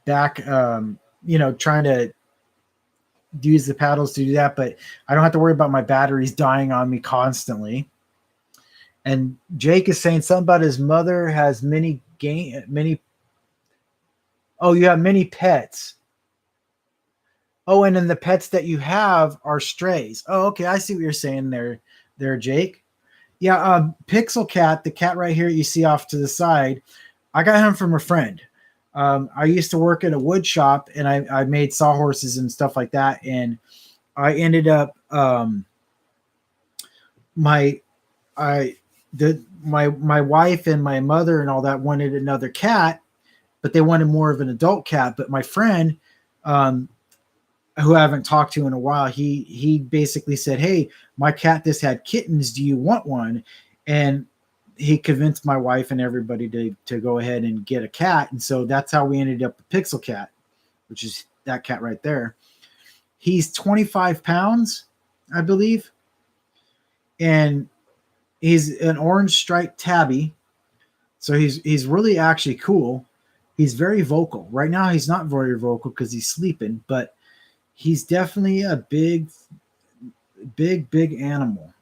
back trying to use the paddles to do that. But I don't have to worry about my batteries dying on me constantly. And Jake is saying something about his mother has many. Oh, you have many pets. Oh, and then the pets that you have are strays. Oh, okay, I see what you're saying there, Jake. Yeah, Pixel Cat, the cat right here you see off to the side, I got him from a friend. I used to work at a wood shop, and I made sawhorses and stuff like that, and I ended up my wife and my mother and all that wanted another cat, but they wanted more of an adult cat. But my friend, who I haven't talked to in a while, he basically said, hey, my cat just had kittens, do you want one? And he convinced my wife and everybody to go ahead and get a cat. And so that's how we ended up with Pixel Cat, which is that cat right there. He's 25 pounds, I believe, and he's an orange striped tabby. So he's really actually cool. He's very vocal. Right now he's not very vocal because he's sleeping, but he's definitely a big animal.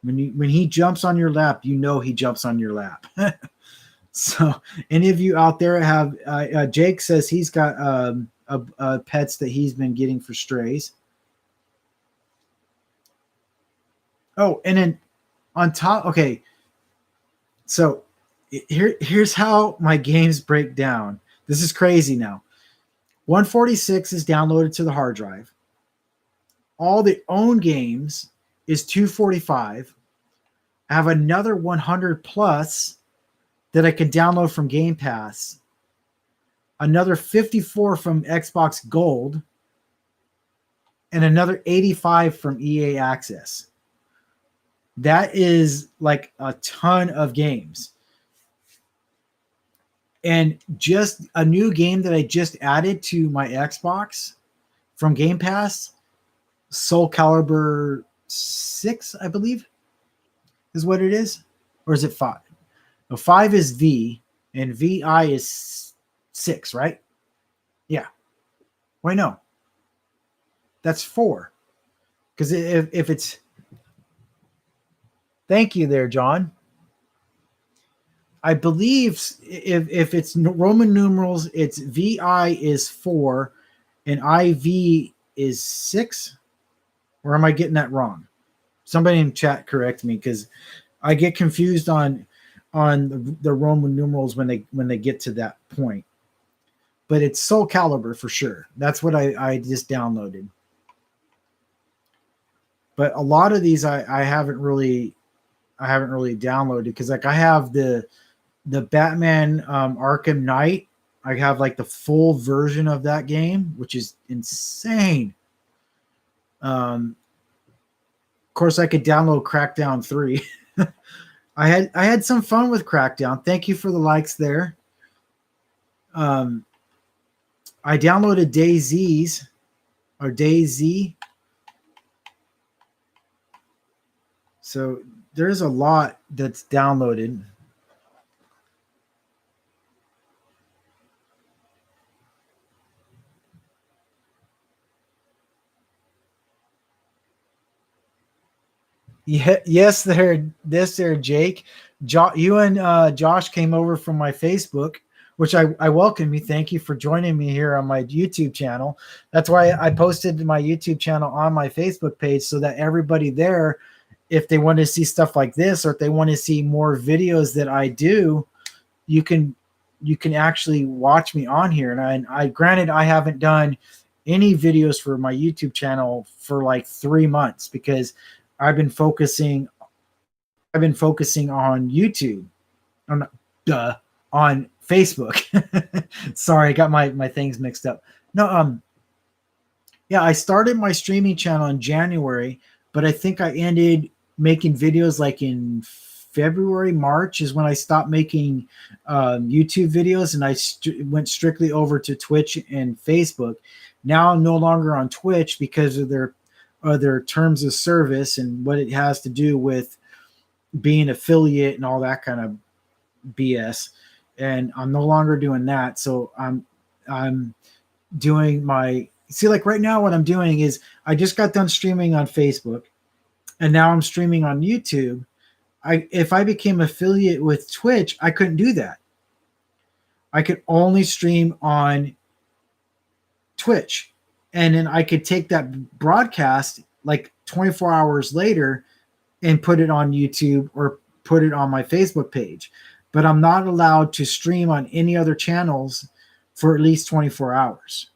When he jumps on your lap, you know he jumps on your lap. So any of you out there have Jake says he's got pets that he's been getting for strays. Oh, and then on top, okay. So here's how my games break down. This is crazy now. 146 is downloaded to the hard drive. All the owned games is 245. I have another 100 plus that I can download from Game Pass. Another 54 from Xbox Gold. And another 85 from EA Access. That is like a ton of games. And just a new game that I just added to my Xbox from Game Pass, Soul Calibur 6, I believe, is what it is. Or is it 5? No, 5 is V, and VI is 6, right? Yeah. Why no? That's 4. Because if it's... Thank you there, John. I believe if it's Roman numerals, it's VI is 4 and IV is 6. Or am I getting that wrong? Somebody in chat correct me, because I get confused on the Roman numerals when they get to that point. But it's Soul Calibur for sure. That's what I just downloaded. But a lot of these I haven't really downloaded, because like I have the Batman Arkham Knight. I have like the full version of that game, which is insane. Of course, I could download Crackdown 3. I had some fun with Crackdown. Thank you for the likes there. I downloaded DayZ's or DayZ. So there's a lot that's downloaded. Yeah, yes, there, Jake. You and Josh came over from my Facebook, which I welcome you. Thank you for joining me here on my YouTube channel. That's why I posted my YouTube channel on my Facebook page so that everybody there, if they want to see stuff like this or if they want to see more videos that I do, you can actually watch me on here. And I granted I haven't done any videos for my YouTube channel for like 3 months because I've been focusing on YouTube, on Facebook. Sorry, I got my things mixed up. No, yeah, I started my streaming channel in January, but I think I ended making videos like in February, March is when I stopped making YouTube videos, and I went strictly over to Twitch and Facebook. Now I'm no longer on Twitch because of their terms of service and what it has to do with being affiliate and all that kind of BS. And I'm no longer doing that. So I'm doing like right now what I'm doing is I just got done streaming on Facebook and now I'm streaming on YouTube. If I became affiliate with Twitch, I couldn't do that. I could only stream on Twitch. And then I could take that broadcast like 24 hours later and put it on YouTube or put it on my Facebook page. But I'm not allowed to stream on any other channels for at least 24 hours.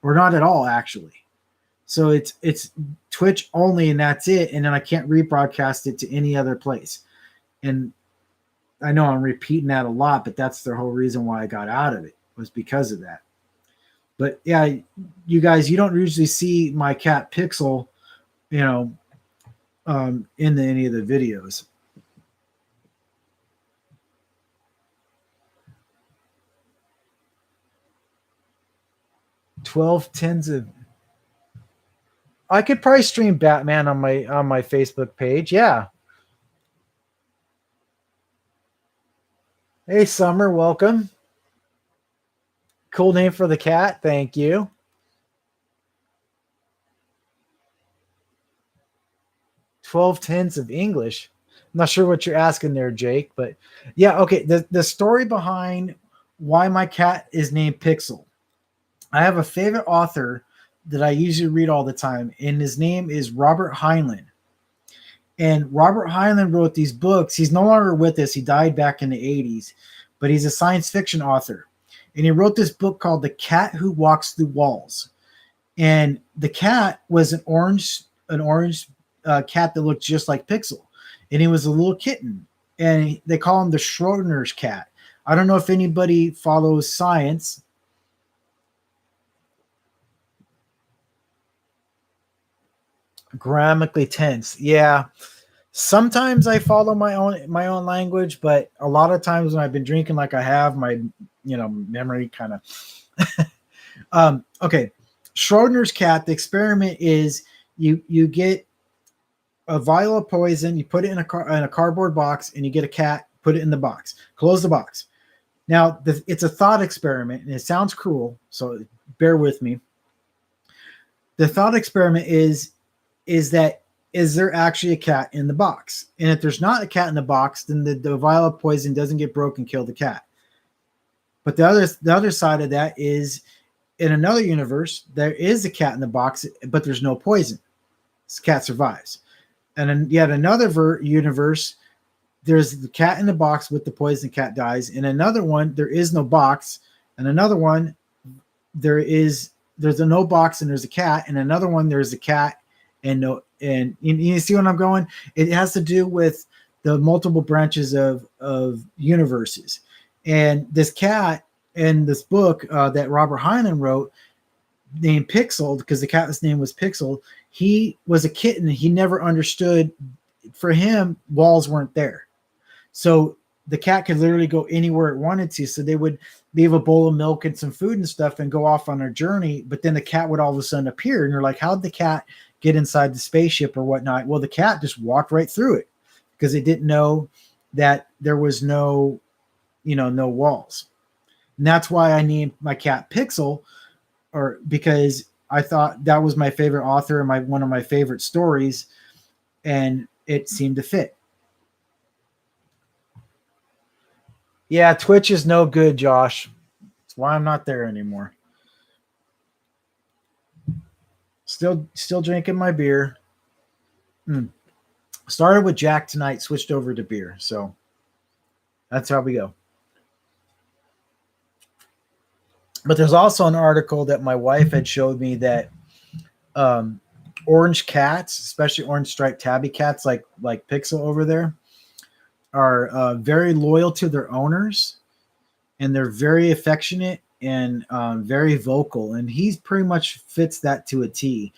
Or not at all, actually. So it's Twitch only and that's it. And then I can't rebroadcast it to any other place. And I know I'm repeating that a lot, but that's the whole reason why I got out of it was because of that. But yeah, you guys, you don't usually see my cat Pixel, in any of the videos. I could probably stream Batman on my Facebook page. Yeah. Hey, Summer, welcome. Cool name for the cat. Thank you. 12 tens of English. I'm not sure what you're asking there, Jake, but yeah, okay. The story behind why my cat is named Pixel. I have a favorite author that I usually read all the time, and his name is Robert Heinlein. And Robert Heinlein wrote these books. He's no longer with us. He died back in the 80s, but he's a science fiction author. And he wrote this book called The Cat Who Walks Through Walls. And the cat was an orange cat that looked just like Pixel. And he was a little kitten. And they call him the Schrodinger's cat. I don't know if anybody follows science. Grammatically tense. Yeah. Sometimes I follow my own language, but a lot of times when I've been drinking like I have, my memory kind of okay. Schrodinger's cat, the experiment is you get a vial of poison, you put it in a cardboard box, and you get a cat, put it in the box, close the box. Now it's a thought experiment, and it sounds cruel, so bear with me. The thought experiment is there actually a cat in the box? And if there's not a cat in the box, then the vial of poison doesn't get broken and kill the cat. But the other side of that is, in another universe, there is a cat in the box, but there's no poison. This cat survives. And in yet another universe, there's the cat in the box with the poison, the cat dies. In another one, there is no box. And another one, there's no box and there's a cat. And another one, there's a cat and no. And you see what I'm going? It has to do with the multiple branches of universes. And this cat in this book that Robert Heinlein wrote, named Pixel, because the cat's name was Pixel. He was a kitten. He never understood. For him, walls weren't there. So the cat could literally go anywhere it wanted to. So they would leave a bowl of milk and some food and stuff and go off on their journey. But then the cat would all of a sudden appear. And you're like, how'd the cat get inside the spaceship or whatnot? Well, the cat just walked right through it because it didn't know that there was no walls. And that's why I named my cat Pixel, or because I thought that was my favorite author and one of my favorite stories, and it seemed to fit. Yeah, Twitch is no good, Josh. That's why I'm not there anymore. Still drinking my beer. Started with Jack tonight, switched over to beer. So that's how we go. But there's also an article that my wife had showed me that orange cats, especially orange striped tabby cats like Pixel over there, are very loyal to their owners, and they're very affectionate and very vocal. And he pretty much fits that to a T.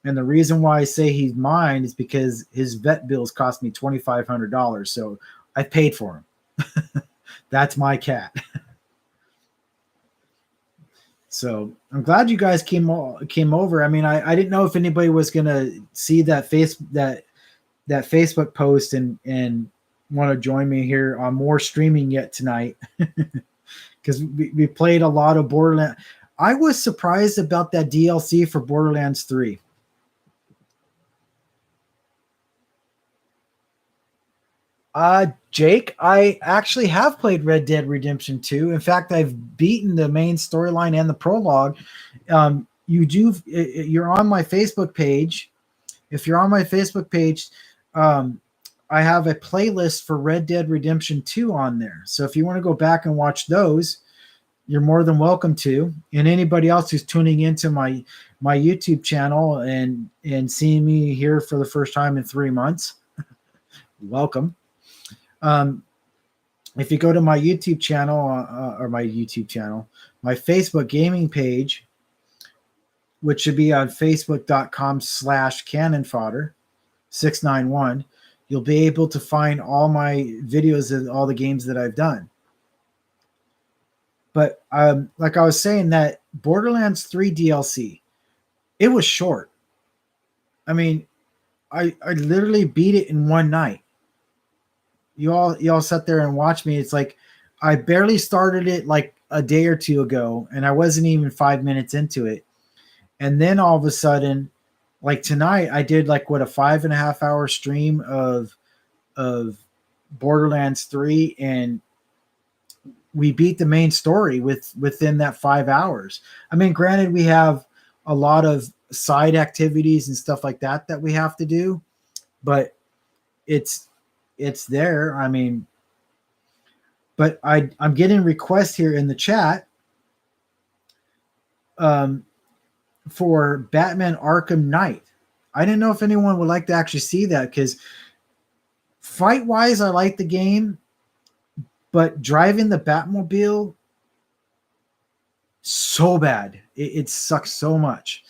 And the reason why I say he's mine is because his vet bills cost me $2,500. So I paid for him. That's my cat. So I'm glad you guys came over. I mean, I didn't know if anybody was gonna see that Facebook post and want to join me here on more streaming yet tonight, because we played a lot of Borderlands. I was surprised about that DLC for Borderlands 3. Jake, I actually have played Red Dead Redemption 2. In fact, I've beaten the main storyline and the prologue. You're on my Facebook page. If you're on my Facebook page, I have a playlist for Red Dead Redemption 2 on there. So if you want to go back and watch those, you're more than welcome to. And anybody else who's tuning into my YouTube channel and seeing me here for the first time in 3 months, welcome. If you go to my YouTube channel my Facebook gaming page, which should be on facebook.com/cannonfodder691, you'll be able to find all my videos of all the games that I've done. But like I was saying, that Borderlands 3 DLC, it was short. I mean, I literally beat it in one night. You all sat there and watched me. It's like I barely started it like a day or two ago, and I wasn't even 5 minutes into it. And then all of a sudden, like tonight, I did like a 5.5 hour stream of Borderlands 3, and we beat the main story within that 5 hours. I mean, granted, we have a lot of side activities and stuff like that we have to do, but it's there. I mean, but I'm getting requests here in the chat for Batman Arkham Knight. I didn't know if anyone would like to actually see that, because fight-wise, I like the game, but driving the Batmobile, so bad. It sucks so much.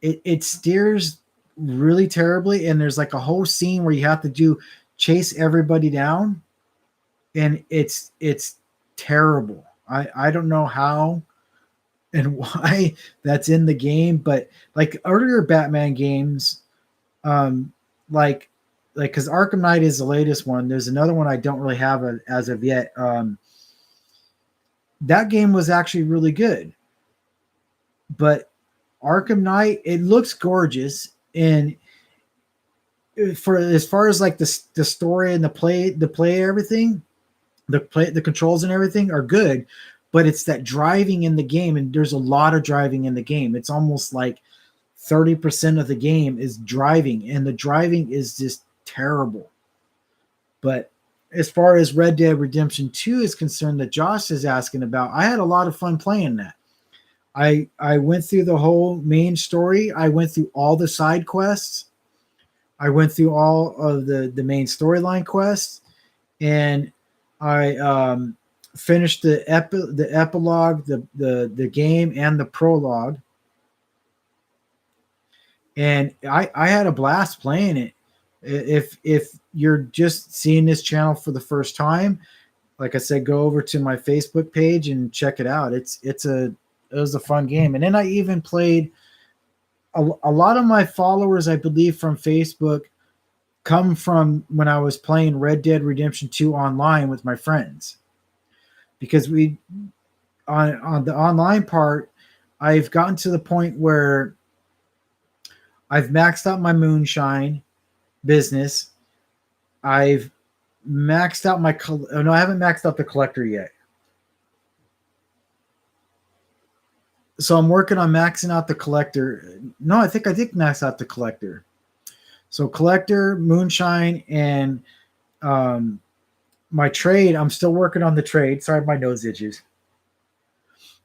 It steers really terribly, and there's like a whole scene where you have to chase everybody down, and it's terrible. I don't know how and why that's in the game, but like earlier Batman games, like because Arkham Knight is the latest one. There's another one I don't really have as of yet. That game was actually really good, but Arkham Knight, it looks gorgeous, and for as far as like the story and the play everything, the controls and everything are good, but it's that driving in the game, and there's a lot of driving in the game. It's almost like 30% of the game is driving, and the driving is just terrible. But as far as Red Dead Redemption 2 is concerned, that Josh is asking about, I had a lot of fun playing that. I went through the whole main story. I went through all the side quests. I went through all of the main storyline quests, and I finished the epilogue, the game, and the prologue. and I had a blast playing it. If you're just seeing this channel for the first time, like I said, go over to my Facebook page and check it out. It was a fun game. And then I even played a lot of my followers, I believe, from Facebook come from when I was playing Red Dead Redemption 2 online with my friends. Because we on the online part, I've gotten to the point where I've maxed out my moonshine business. I've maxed out my no, I haven't maxed out the collector yet. So I'm working on maxing out the collector. No, I think I did max out the collector. So collector, moonshine, and my trade. I'm still working on the trade. Sorry, my nose itches.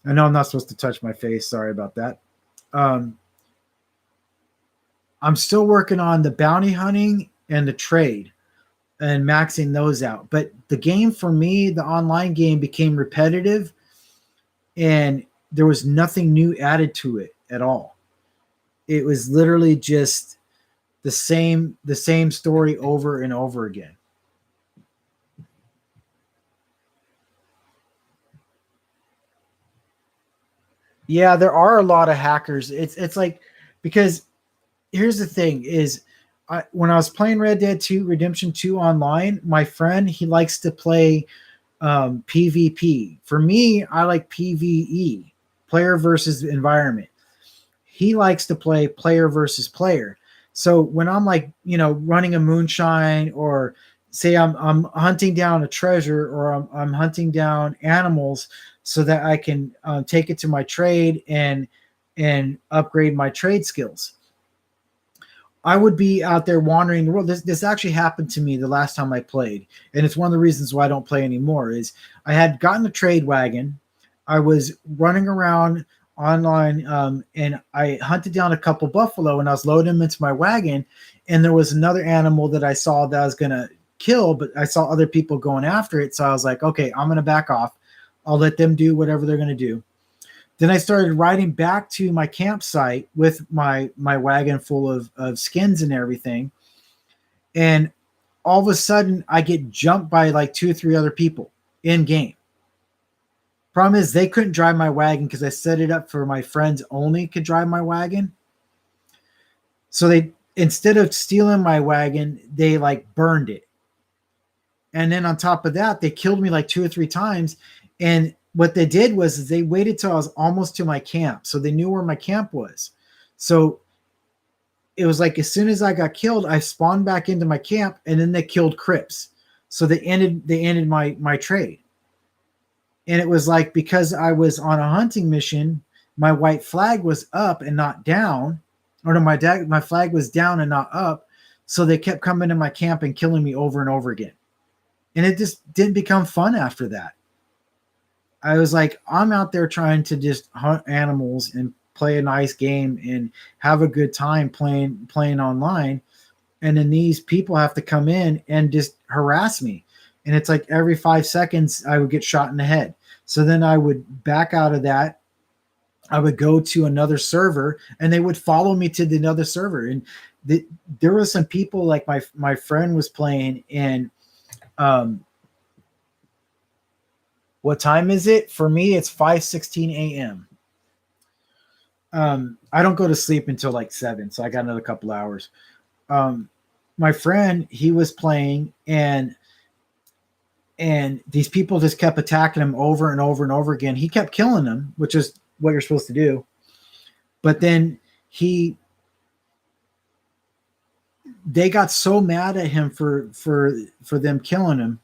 I know I'm not supposed to touch my face. Sorry about that. Um, I'm still working on the bounty hunting and the trade and maxing those out. But the game for me, the online game, became repetitive, and there was nothing new added to it at all. It was literally just the same story over and over again. Yeah, there are a lot of hackers. It's like, because here's the thing is, when I was playing Red Dead 2 Redemption 2 online, my friend, he likes to play PvP. For me, I like PvE, player versus environment. He likes to play player versus player. So when I'm like, running a moonshine, or say I'm hunting down a treasure, or I'm hunting down animals so that I can take it to my trade and upgrade my trade skills. I would be out there wandering the world. This actually happened to me the last time I played, and it's one of the reasons why I don't play anymore. Is I had gotten a trade wagon, I was running around online, and I hunted down a couple buffalo, and I was loading them into my wagon, and there was another animal that I saw that I was gonna kill, but I saw other people going after it, so I was like, okay, I'm gonna back off. I'll let them do whatever they're gonna do. Then I started riding back to my campsite with my wagon full of skins and everything. And all of a sudden I get jumped by like two or three other people in game. Problem is they couldn't drive my wagon because I set it up for my friends only could drive my wagon. So they, instead of stealing my wagon, they like burned it. And then on top of that, they killed me like two or three times. And what they did was is they waited till I was almost to my camp. So they knew where my camp was. So it was like as soon as I got killed, I spawned back into my camp, and then they killed Crips. So they ended my trade. And it was like, because I was on a hunting mission, my white flag was up and not down. Or no, my flag was down and not up. So they kept coming to my camp and killing me over and over again. And it just didn't become fun after that. I was like, I'm out there trying to just hunt animals and play a nice game and have a good time playing online. And then these people have to come in and just harass me. And it's like every 5 seconds I would get shot in the head. So then I would back out of that. I would go to another server, and they would follow me to the another server. And there were some people, like my friend was playing, and what time is it? For me, it's 5:16 a.m. I don't go to sleep until like 7, so I got another couple hours. My friend, he was playing, and these people just kept attacking him over and over and over again. He kept killing them, which is what you're supposed to do. But then they got so mad at him for them killing him.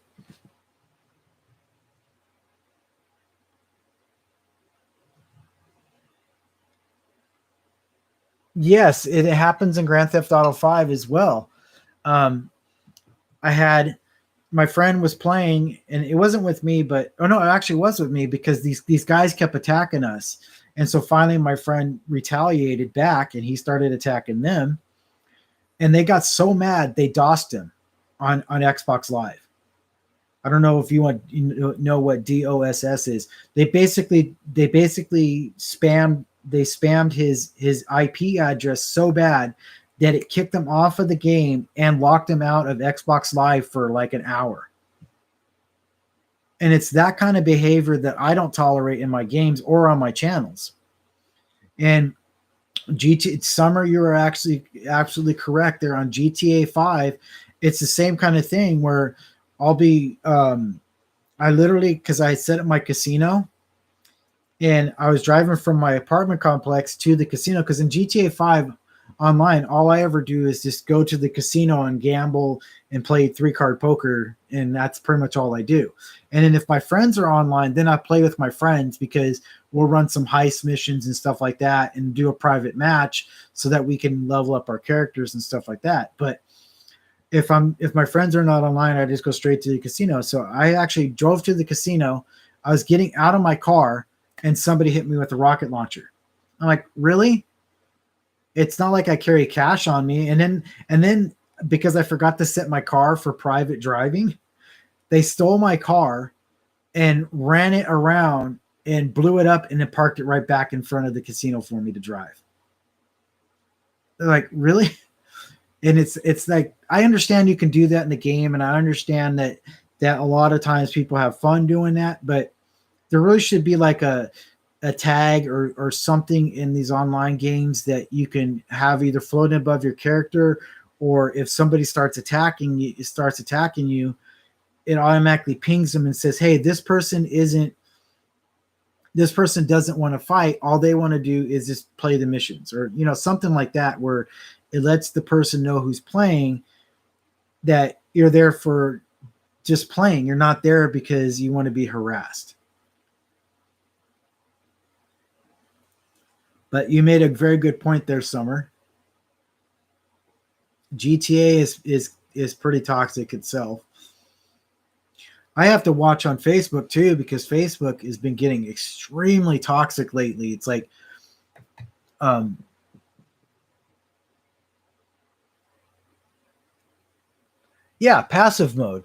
Yes, it happens in Grand Theft Auto 5 as well. Um, I had my friend was playing, and it wasn't with me, but oh no, it actually was with me, because these guys kept attacking us. And so finally my friend retaliated back, and he started attacking them. And they got so mad they DOSed him on Xbox Live. I don't know if you know what DOSS is. They basically spam they spammed his IP address so bad that it kicked him off of the game and locked him out of Xbox Live for like an hour. And it's that kind of behavior that I don't tolerate in my games or on my channels. And Summer, you are actually absolutely correct there on GTA 5. It's the same kind of thing where I'll be, I literally, because I set up my casino and I was driving from my apartment complex to the casino, because in GTA 5 online, all I ever do is just go to the casino and gamble and play 3-card poker, and that's pretty much all I do. And then if my friends are online, then I play with my friends because we'll run some heist missions and stuff like that and do a private match so that we can level up our characters and stuff like that. But if my friends are not online, I just go straight to the casino. So I actually drove to the casino. I was getting out of my car and somebody hit me with a rocket launcher. I'm like, really? It's not like I carry cash on me. And then because I forgot to set my car for private driving, they stole my car and ran it around and blew it up and then parked it right back in front of the casino for me to drive. They're like, really? And it's like, I understand you can do that in the game, and I understand that a lot of times people have fun doing that, but there really should be like a tag or something in these online games that you can have either floating above your character, or if somebody starts attacking you, it automatically pings them and says, hey, this person doesn't want to fight. All they want to do is just play the missions, or, something like that, where it lets the person know who's playing that you're there for just playing. You're not there because you want to be harassed. But you made a very good point there, Summer. GTA is pretty toxic itself. I have to watch on Facebook too, because Facebook has been getting extremely toxic lately. It's like, yeah, passive mode.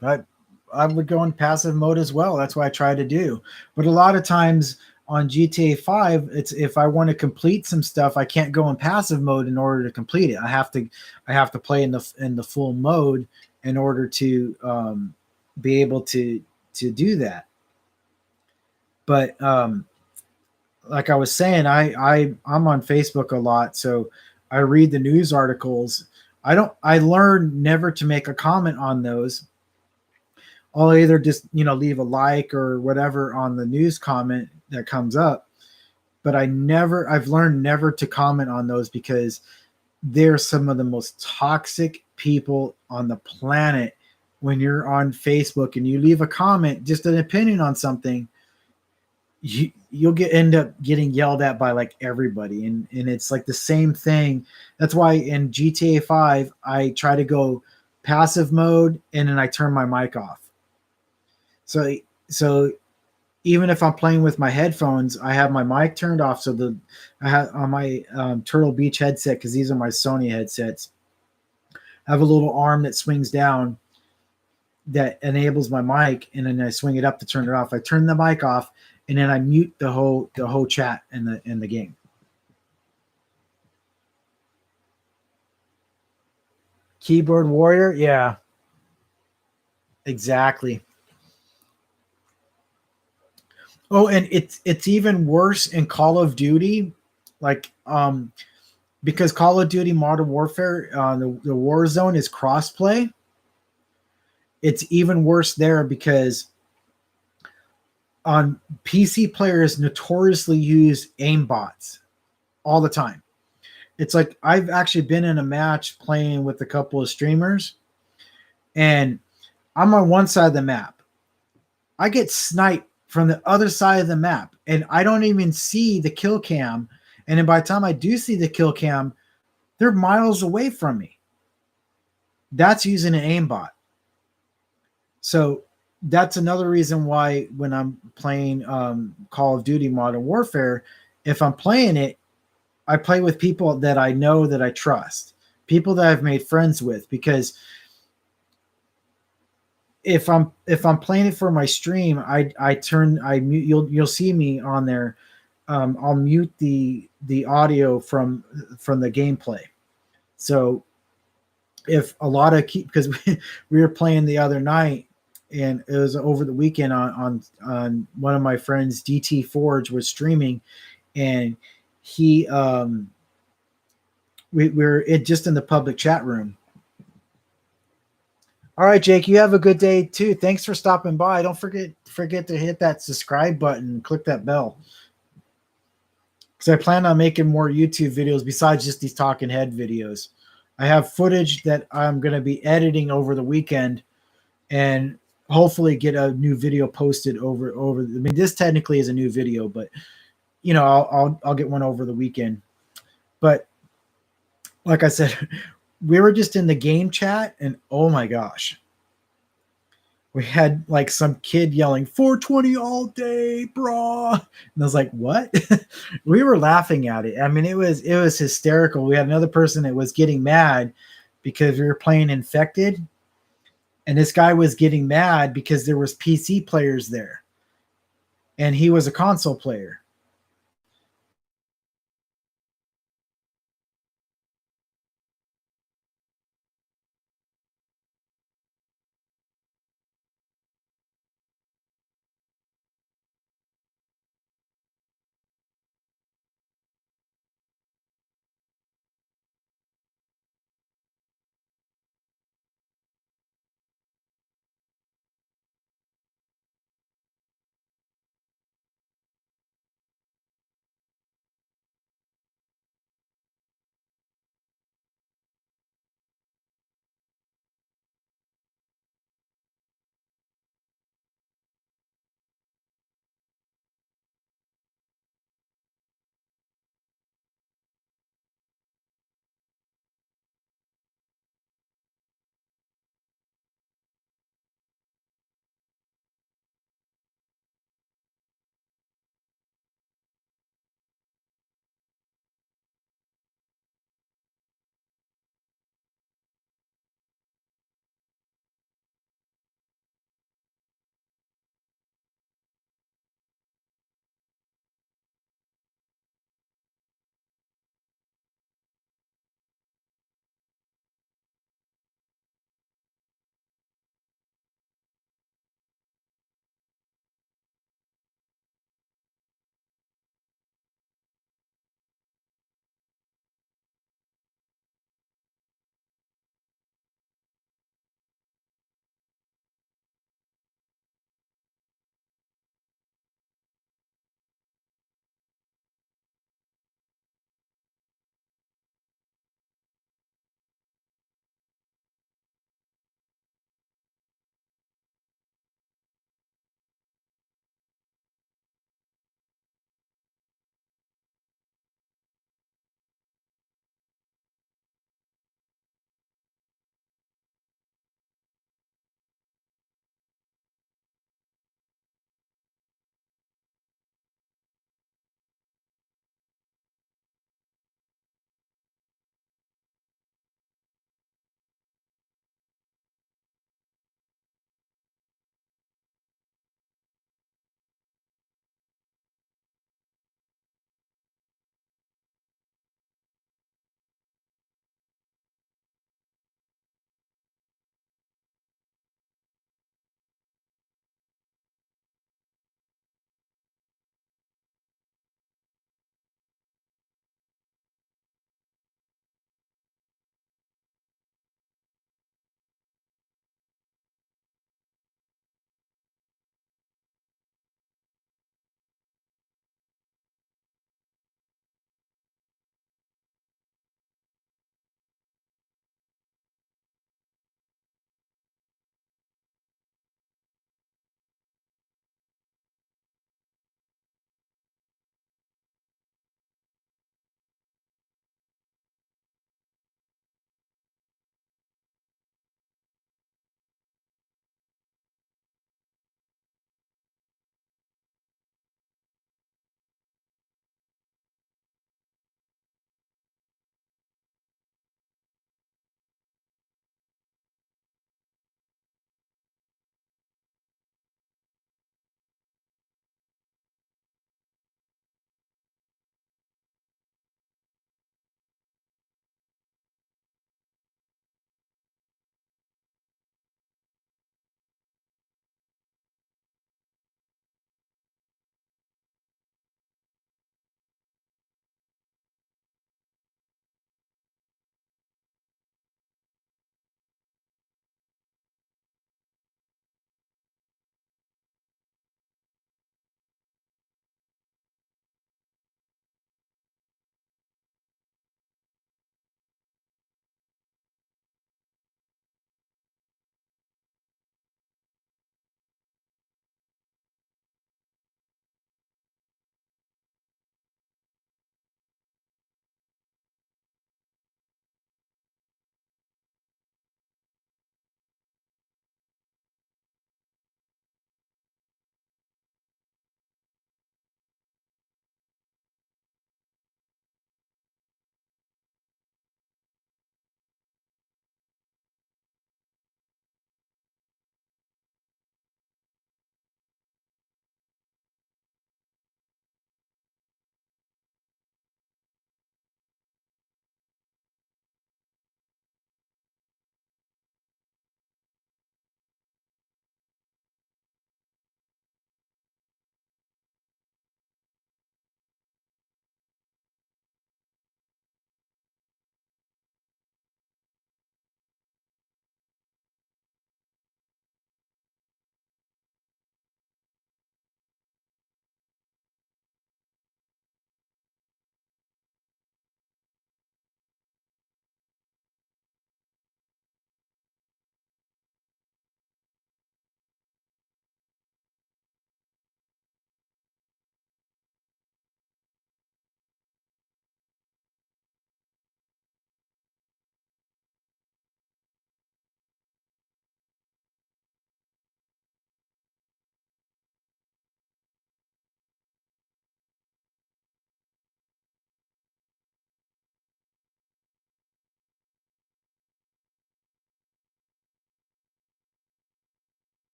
I would go in passive mode as well. That's what I try to do. But a lot of times on GTA 5, it's if I want to complete some stuff, I can't go in passive mode in order to complete it. I have to play in the full mode in order to be able to do that. But like I was saying, I'm on Facebook a lot, so I read the news articles. I learned never to make a comment on those. I'll either just, leave a like or whatever on the news comment that comes up, but I've learned never to comment on those, because they're some of the most toxic people on the planet. When you're on Facebook and you leave a comment, just an opinion on something, you'll end up getting yelled at by like everybody, and it's like the same thing. That's why in GTA 5 I try to go passive mode, and then I turn my mic off. So even if I'm playing with my headphones, I have my mic turned off. So I have on my Turtle Beach headset, because these are my Sony headsets, I have a little arm that swings down that enables my mic, and then I swing it up to turn it off. I turn the mic off, and then I mute the whole chat in the game. Keyboard warrior, yeah, exactly. Oh, and it's even worse in Call of Duty, like because Call of Duty Modern Warfare, the war zone is crossplay. It's even worse there, because on PC, players notoriously use aimbots all the time. It's like, I've actually been in a match playing with a couple of streamers, and I'm on one side of the map. I get sniped from the other side of the map, and I don't even see the kill cam. And then by the time I do see the kill cam, they're miles away from me. That's using an aimbot. So that's another reason why when I'm playing Call of Duty Modern Warfare, if I'm playing it, I play with people that I know, that I trust, people that I've made friends with, because if I'm playing it for my stream, I mute, you'll see me on there I'll mute the audio from the gameplay. So if a lot of because we were playing the other night and it was over the weekend on one of my friends, DT Forge, was streaming, and he we're it just in the public chat room. All right, Jake, you have a good day too. Thanks for stopping by. Don't forget to hit that subscribe button and click that bell. Because I plan on making more YouTube videos besides just these talking head videos. I have footage that I'm going to be editing over the weekend and hopefully get a new video posted over. I mean, this technically is a new video, but you know, I'll get one over the weekend. But like I said, we were just in the game chat and oh my gosh, we had like some kid yelling 420 all day, brah. And I was like, what? We were laughing at it. I mean, it was hysterical. We had another person that was getting mad because we were playing Infected. And this guy was getting mad because there was PC players there. And he was a console player.